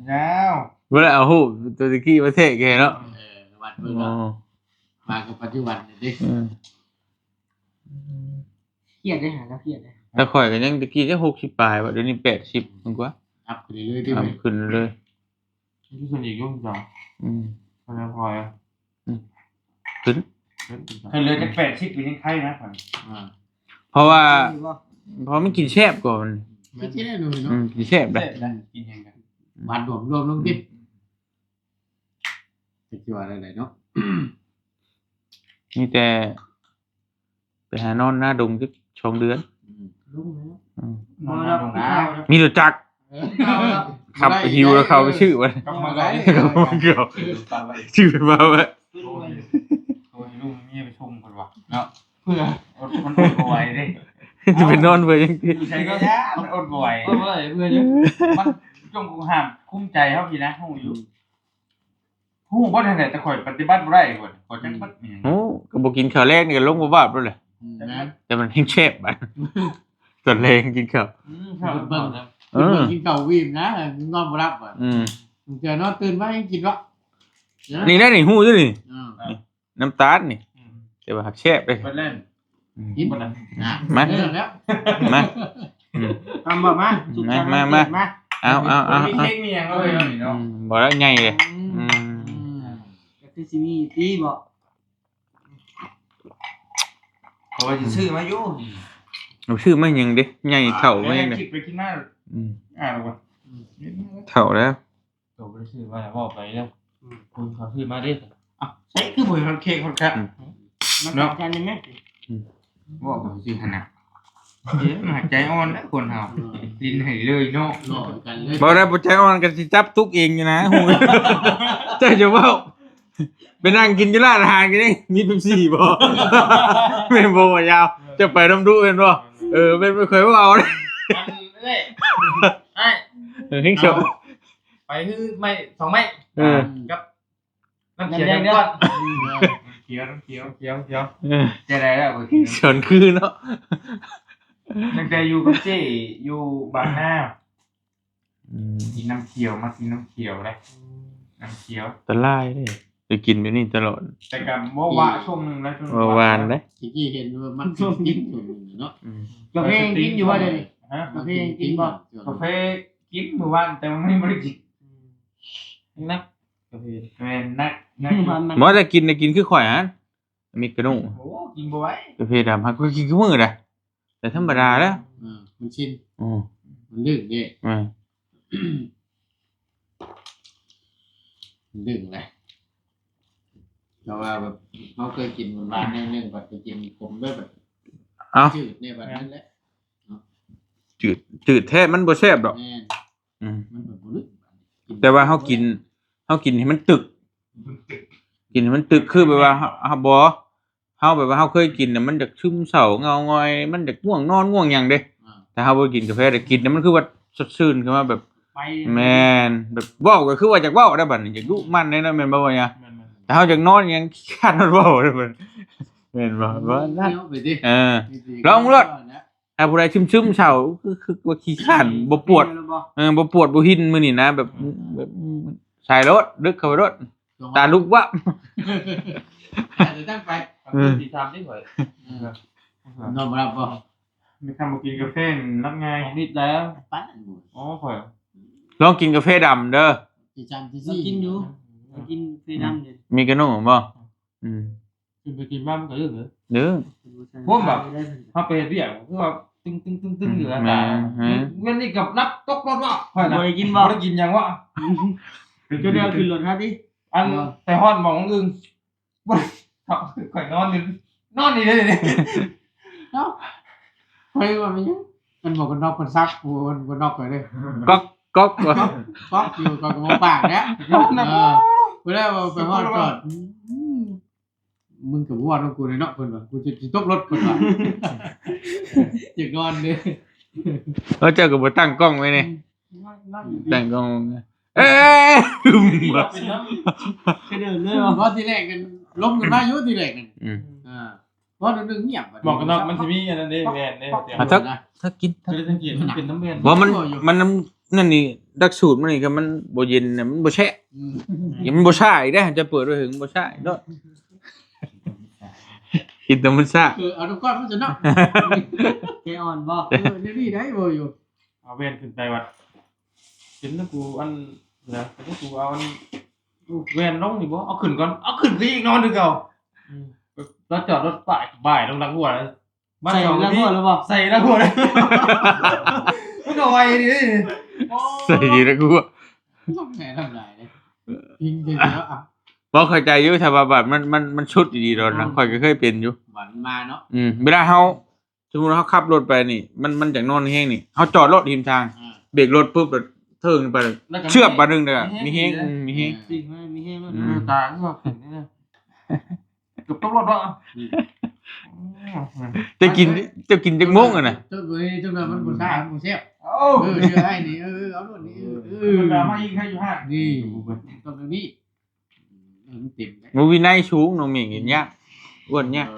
แล้ว เวลาเอาฮู้ตัวตะกี้ประเทศแกเนาะ วัดเบิ่งเนาะมากับปัจจุบันนี่ดิ เครียดได้หาแล้วเครียดได้ แต่ข่อยก็ยังตะกี้จะ60ปลายว่าเดี๋ยวนี้80มันกว่า อัพไปเรื่อยๆดิ ทำขึ้นเลย ที่ส่วนอีกยุ่งจังพอแล้วพอ ขึ้น คือเลยจะ80ปียังไข่นะผม เพราะว่าเพราะมันกินแซ่บก่อน ไม่ใช่หนูเนาะ กินแซ่บได้ กินยังกัน วันรวมลงดิจะคิดว่าอะไรเนาะ มีแต่ไปหานอนหน้าดงสัก2 เดือน ลุงแล้ว นอนลงนะ มีรถจักรขับไปหิวแล้วเขาไปชื่อวะ ก็มาได้ เกี่ยวชื่อมาว่า โอ้ยลุงนี่ไปชมคนวะเนาะเพื่ออดมันอดบ่อยดิ จะไปนอนเพื่อยังที่ ใช่ก็มันอดบ่อย เมื่อไหร่เพื่อนเนี่ย มันจงกูห้ามคุ้มใจเฮาพี่นะฮู้อยู่ฮู้บ่ได้แต่ข่อยปฏิบัติบ่ได้ข่อยจังบัดนี่ โอ้ก็บอกกินข้าวแรกนี่ก็ลงมาบาปด้วยแหละ นะ แต่มันให้แซ่บไปตอนแรงกินข้าว เบิ่งกินเก่าวีมนะนอนบ่รับอ่ะเจอนอนตื่นมายังกินวะ นี่ได้นี่หู้ด้วยนี่น้ำตาลนี่แต่ว่าหักแซ่บเลย ไปเล่น กิน บ่ได้ มา แล้ว มา ทำแบบมามา เอา มีเค้กมีหยังเลยเนาะ บอกแล้วไงเลย ก็คือสิมีตีบอก เขาว่าสิซื้อมาอยู่ หนูชื่อไม่ยังดิไงเถ่าไม่ยังเลย คิดไปคิดมาแล้วว่ะ เถ่าแล้ว ตัวบ่ได้ซื้อมาแล้วบอกไปแล้วคุณเขาซื้อมาดิใช่คือบ่เห็นเค้กคนครับ มันต่างกันยังไง บอกว่าซื้อขนาดเดี๋ยวมาใจอ่อนแล้วคนเฮาดินให้เลยเนาะ หล่อกันเลย บอกได้ปัจจัยอ่อนกันสิจับตุกเองอยู่นะหูใจจะว่าไปนั่งกินอยู่ร้านอาหารกันนี่มีเป๊ปซี่บ่เป็นโบยาวจะไปน้ำดุเป็นบ่เป็นไม่เคยว่าเอาเลย ไอ้ เฮงเชียว ไปคือไม่2ไม้กับน้ำเขียวก่อนเขียวจะได้แล้วบ่กิน เฉินคือเนาะ ตั้งแต่อยู่กับเจ้อยู่บางนา กินน้ำเขียวมากินน้ำเขียวเลยน้ำเขียว ตะไลายเด้จะกินแบบนี้ตลอด แต่กับเมื่อวานช่วงหนึงแล้วช่วง เมื่อวานเด้ ที่กี้เห็นว่ามันกินส่วนหนึ่งเนาะ กาแฟยังกินอยู่ว่าเดี๋ยวนี้ ฮะ กาแฟยังกินบ่ กาแฟกินเมื่อวานแต่มันไม่ได้กินนักกาแฟแม่นนัก หมอจะกินได้กินคือข่อยฮะมีกระนุ่ง โอ้กินบ่ไหว กาแฟดำฮักก็กินคือมื้อน่ะแต่ธรรมดาแล้ว มันชิน อือ มันลื่นเด้ อือ มันลื่นเลยเพราะว่าแบบเขาเคยกินหวานๆแนวนึงแบบไปกินผมด้วยแบบ เอ้า จืดในแบบนั้นแหละ จืดแท้มันบ่แซ่บดอก แม่น อืม มันแบบบ่ลึก แต่ว่าเฮากินให้มันตึก กินให้มันตึกคือแบบว่าเฮาบ่เฮาแบบว่าเฮาเคยกินน่ะมันจะซึมเศร้าเงางอยมันจะง่วงนอนง่วงหยังเด้ อ่า แต่เฮาบ่กินกาแฟแต่กินแล้วมันคือว่าสดชื่นขึ้นมาแบบ ไป แม่นแบบเว้าก็คือว่าอยากเว้าได้บัดนี้อยากดุมันได้เนาะแม่นบ่ว่าหยัง แม่น แต่เฮาอยากนอนยังขี้คร้านนอนเว้าได้บัดแม่นบ่ว่านั่น เที่ยวไปดิ เออ ลองรถ ถ้าผู้ใดซึมๆเศร้าคือว่าขี้คร้านบ่ปวดบ่ปวดบ่หินมื้อนี้นะแบบใส่รถดึกเข้าไปรถตาลุกวะ อาจจะตั้งไป ๆคือสิทำได้บ่ นอนบ่รับบ่ มีคำบ่กินกาแฟรับง่าย นิดแล้ว ปั้นบ่ อ๋อข่อย ลองกินกาแฟดำเด้อ ที่จำที่ เรา ซี่ กินอยู่เรากินฟรีน้ำเดี๋ยว มีกระนุ่มบ่อืม กินไปกินมามันก็เรื่องเหรอ เด้อ ถ้าไปเรียกคือว่าตึ้งอยู่แล้ว แม่ ตา ฮะ เงินนี่กับนับตกรถว่าข่อยนะ บ่ได้กิน บ่ บ่ ได้กินหยังวะ จะเดียวขึ้นรถฮะดิ อันแต่ฮอดหมองอึงบ่ได้ข่อยนอนนี่เลยนี่ เนาะเฮ้ยว่ามันยังมันบอกกันนอกคนซักมันนอกไปเลย ก๊อกก๊อกว่ะ ก๊อกอยู่กับหมอปากเนี่ยเวลาไปฮอดจอดมึงกับวอดของกูในเนาะเพิ่นว่ากูจะตกรถเพิ่นว่าอยากนอนเด้ เจ้าก็บ่ตั้งกล้องไว้นี่ตั้งกล้องเอ้ย เป็นน้ำ จะเดินเลย เพราะที่แรกกันล้มกันมาอยู่ที่แรกกัน อืม เพราะนึงเงียบ บอกกันเนาะมันสิมีอันนั้นเด้แม่นเด้เดี๋ยว อ่ะถ้ากิน คือสังเกตมันเป็นน้ำแม่น บ่มันนั่นนี่ดักสูตรมันนี่ก็มันบ่เย็นน่ะมันบ่แช่มันบ่ซ่าอีกเด้อจะเปิดไว้ถึงบ่ซ่าอีกเนาะกินแต่มันซ่า เอาทุกก้อนมันจะเนาะ แกอ่อนบ่ นี่ได้บ่อยู่ เอาเวนขึ้นไปวัดกินแล้วกูอันนะแต่กูเอาอันเวนลงนี่บ่เอาขึ้นก่อนเอาขึ้นไปอีกนอนนึงเก่าแล้วจอดรถบ่ายลงหลังหัวแล้ว ใส่แล้วหัวแล้วบ่ ใส่แล้วหัวเลยมันก็ไวดิ ใส่ดีแล้วกูอะ แหมทำไรเลยพิงเดียวอ่ะ บ่เข้าใจอยู่ถ้าว่าแบบมันชุดดีๆโดนนะข่อยก็เคยเป็นอยู่ หวานมาเนาะ เวลาเฮาสมมุติเฮาขับรถไปนี่มันจากโน่นแฮงนี่เฮาจอดรถริมทางเบรกรถปุ๊บแล้วเทิงไปเชือกบาดนึงเด้อมีแฮงมีแฮง สิ่งไม่มีให้มัน ตาก็ขึ้นนี่นะเกือบต้องรถวะ จะกินจักโมงอ่ะน่ะ จุดนี้จุดนั้นมันบ่ซ่ามันบ่แซ่บ โอ้ เชื่อให้นี่เอาโน่นนี่ มันดราม่ายิงให้อยู่ห้าง นี่ตรงนี้มันเต็ม บ่วินัยสูงน้องหมิงเห็นยากอ้วนยาก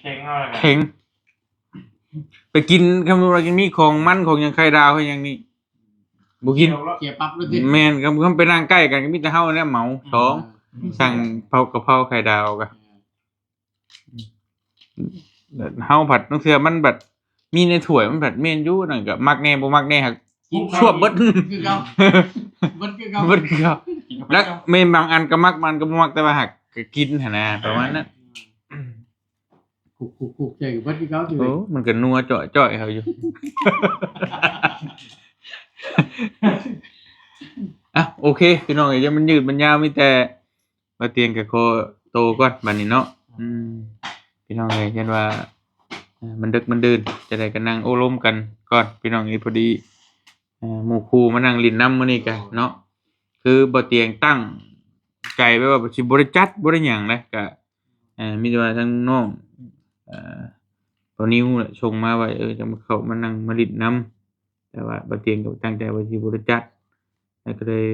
แข็งเอาเลย แข็งไปกินคำว่ากินมีของมันของหยังไข่ดาวคือหยังนี่บ่กิน เกี่ยปั๊บแล้วสิ แม่นก็ไปนั่งใกล้กันก็มีแต่เฮาเนี่ยเหมาสองสั่งกะเพราไข่ดาวก็เฮาผัดนังเทื่อมันแบบมีในถ้วยมันแบบเมนอยู่นั่นก็มักแน่บ่มักแน่ฮักชั่วเบิด คือเก่ามันคือเก่า เบิดครับแล้วเมนบางอันก็มักมันก็บ่มักแต่ว่าหักก็กินหั่นนะประมาณนั้น คุกใจกับมันคือเก่าอยู่ โอ้มันก็นัวจ่อยๆเขาอยู่ อ่ะโอเคพี่น้องเอ้ยมันยืดมันยาวมีแต่มาเตียงกับโคโตก่อนบัดนี้เนาะพี่น้องเอ้ยเห็นว่ามันดึกมันดื่นจะได้กันนั่งโอ้ล้มกันก่อนพี่น้องเอ้ยพอดีหมู่ครูมานั่งลิ้นน้ำมื้อนี้กันเนาะคือบ่เตียงตั้งใจไว้ว่าสิบ่ได้จัดบ่ได้หยังนะก็มีแต่ว่าทั้งน้องตอนนิ้วน่ะส่งมาว่าจะมาเข้ามานั่งมาลิ้นน้ำแต่ว่าบ่เตียงก็ตั้งใจว่าสิบ่ได้จัดแล้วก็เลย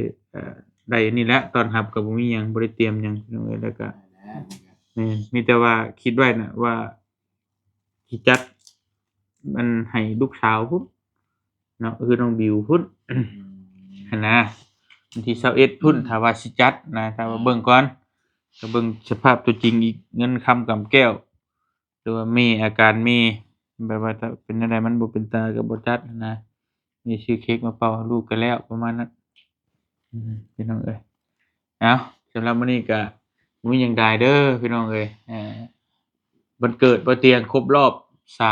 ได้อันนี้แหละตอนรับก็บ่มีหยังบ่ได้เตรียมหยังพี่น้องเอ้ยแล้วก็แม่นมีแต่ว่าคิดไว้น่ะว่าสิจัดมันให้ลูกสาวพุ่น เนาะคือน้องบิวพุ่น หั่นนะวันที่21พุ่นถ้าว่าสิจัดนะถ้าว่าเบิ่งก่อนก็เบิ่งสภาพตัวจริงอีกเงินคำกำแก้วหรือว่ามีอาการมีแบบว่าถ้าเป็นอะไรมันบ่เป็นตาก็บ่จัดนะมีชื่อเค้กมาเป่าให้ลูกก็แล้วประมาณนั้นพี่น้องเอ้ยเอาสำหรับมื้อนี้ก็บ่มีหยังใดเด้อพี่น้องเอ้ยวันเกิดบ่เตียงครบรอบ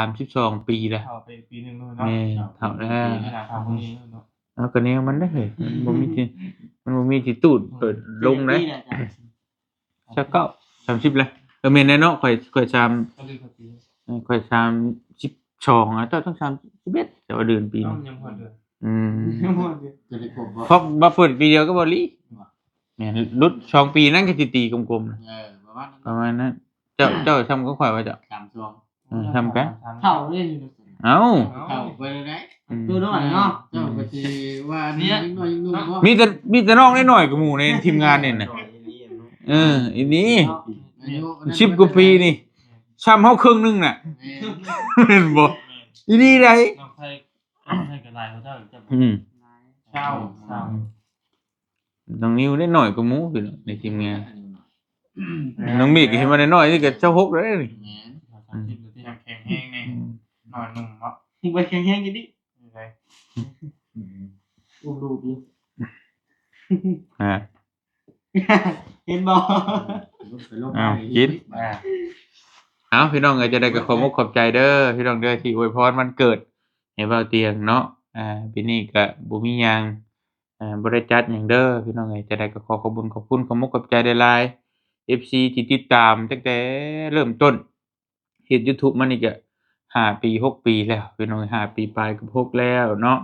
32 ปีแล้ว เท่าไปปีหนึงนู่นเนาะ แม่เท่าแล้ว ปีหน้าเท่าคนนี้เนาะ เอาก็แนวมันได้เฮ้ยมันบ่มีที่ตูดเปิดลงได้สัก30แล้วแม่นแน่เนาะข่อย3 ก็ดื้อกับปี ข่อย32อ่ะเจ้าต้อง31แต่ว่าเดือนปี น้อ นี้ งยังพอเดือน จะได้ครบบ่ เพราะบ่เปิดปีเดียวก็บ่ลีแม่นรุด2 ปีนั่นก็สิตีกลมๆนะ ประมาณนั้น ประมาณนั้นเจ้าทำก็ข่อยว่าเจ้า 3 ช่วง ทำกัน เท่าเล่นอยู่ เอ้า เข้าไปเลยได้ ตัวน้อยเนาะ เจ้าก็สิว่านี่ยิ่งน้อยยิ่งนุ่มบ่ มีแต่น้องน้อยๆกับหมู่ในทีมงานนี่น่ะอีนี้ อายุ 10 กว่าปีนี่ซ้ำเฮาครึ่งหนึงน่ะแม่นบ่อีนี่ได้ น้องไทยกับลายเขาเจ้าจะ เช้า น้องนิวได้น้อยกว่าหมู่พี่น้องในทีมงานน้องมิกเห็นว่าได้น้อยนี่ก็เจ้า6แล้วนี่ 30หรือที่แข็งแห้งนี่นอนนุ่มเนาะ ทิ้งไปแข็งๆกันดิ นี่ไง อุ้มดูดิ อ่า เห็นบ่ อ้าวกิน เอาพี่น้องก็จะได้กับขอบคุณขอบใจเด้อพี่น้องเด้อที่อวยพรวันเกิดให้เบาเตียงเนาะปีนี้ก็บ่มีหยังบ่ได้จัดหยังเด้อพี่น้องเอ้ยจะได้ก็ขอขอบคุณขอบมุกขอบใจหลายๆ FC ที่ติดตามตั้งแต่เริ่มต้นเฮ็ด YouTube มานี่ก็5 ปี 6 ปีแล้วพี่น้อง5 ปีปลายกับ6แล้วเนาะ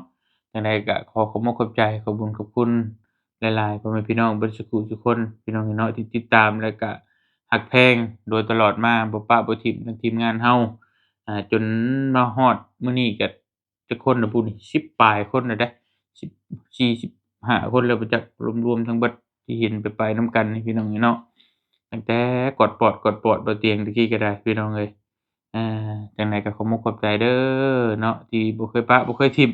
จังไดก็ขอขอบมุกขอบใจขอบคุณหลายๆพ่อแม่พี่น้องเบิดสุขุทุกคนพี่น้องเนาะที่ติดตามแล้วก็ หักแพงโดยตลอดมาบ่ปะบ่ทิ่มทั้งทีมงานเฮาจนมาฮอดมื้อนี้ก็จักคนน่ะพูดนี่10ปลายคนน่ะเด้10 45คนแล้วบ่จักรวมๆทั้งเบิดที่เห็นไปๆนำกันนี่พี่น้องเนาะตั้งแต่กอดปอดบ่เตียงตะกี้ก็ได้พี่น้องเอ้ยจังไดก็ขอมุกขอบใจเด้อเนาะที่บ่เคยปะบ่เคยทิ่ม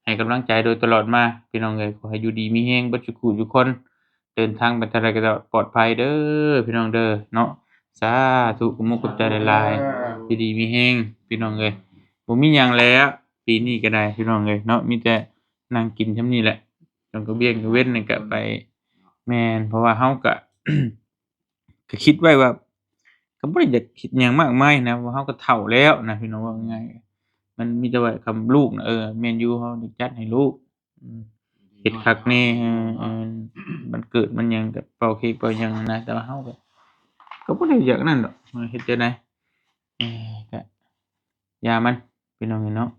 ให้กำลังใจโดยตลอดมาพี่น้องเอ้ยขอให้อยู่ดีมีแรงเบิดทุกคู่ทุกคน เดินทางไปทางใดก็ปลอดภัยเด้อพี่น้องเด้อเนาะสาธุขอมุกขอบใจหลายๆดีมีแฮงพี่น้องเอ้ยบ่มีหยังแล้วปีนี้ก็ได้พี่น้องเอ้ยเนาะมีแต่นั่งกินส่ำนี้แหละจนก็เบี้ยงก็เว้นนี่ก็ไปแม่นเพราะว่าเฮาก็ ก็คิดไว้ว่าก็บ่ได้อยากคิดหยังมากมายนะว่าเฮาก็เฒ่าแล้วนะพี่น้องว่าง่ายๆมันมีแต่ว่าคำลูกน่ะแม่นอยู่เฮาได้จัดให้ลูกเฮ็ดคักแน่มันเกิดมันหยังก็เป่าเค้กเป่าหยังนะแต่ว่าเฮาก็บ่ได้อยากนั่นดอกเฮ็ดจั่งใดก็อย่ามันพี่น้องเนาะ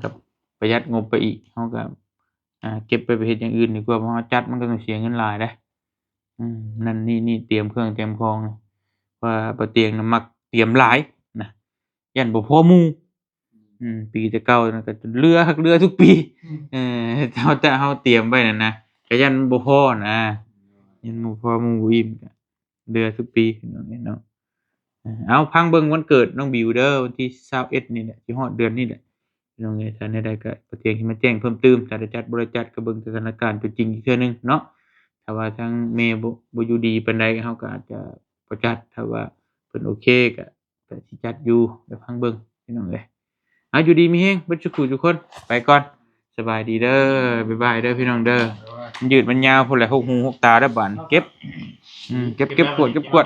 ก็ประหยัดงบไปอีกเฮาก็เก็บไปเฮ็ดอย่างอื่นดีกว่าเพราะว่าจัดมันก็ต้องเสียเงินหลายเด้นั่นนี่เตรียมเครื่องเตรียมของว่าบ่เตียงน่ะมักเตรียมหลายนะยันบ่พอหมู่ปีแต่เก่านั่นก็เรือคักเรือทุกปีแต่เฮาเตรียมไว้นั่นนะก็ยันบ่พอนะยันบ่พอหมู่บ่อิ่มก็เรือทุกปีพี่น้องเนาะเอาพังเบิ่งวันเกิดน้องบิวเด้อวันที่21นี่แหละสิฮอดเดือนนี้แหละพี่น้องถ้าแนวใดก็บ่เตียงสิมาแจ้งเพิ่มเติมถ้าได้จัดบ่ได้จัดก็เบิ่งสถานการณ์ตัวจริงอีกเทื่อนึงเนาะถ้าว่าทางแม่บ่อยู่ดีปานใดเฮาก็อาจจะบ่จัดถ้าว่าเพิ่นโอเคก็สิจัดอยู่เดี๋ยวพังเบิ่งพี่น้องอยู่ดีมีแรงเบิดทุกคู่ทุกคนไปก่อนสบายดีเด้อบ๊ายบายเด้อพี่น้องเด้อมันยืดมันยาวพุ่นแหละ6หู6ตาเด้อบัดเก็บเก็บกวด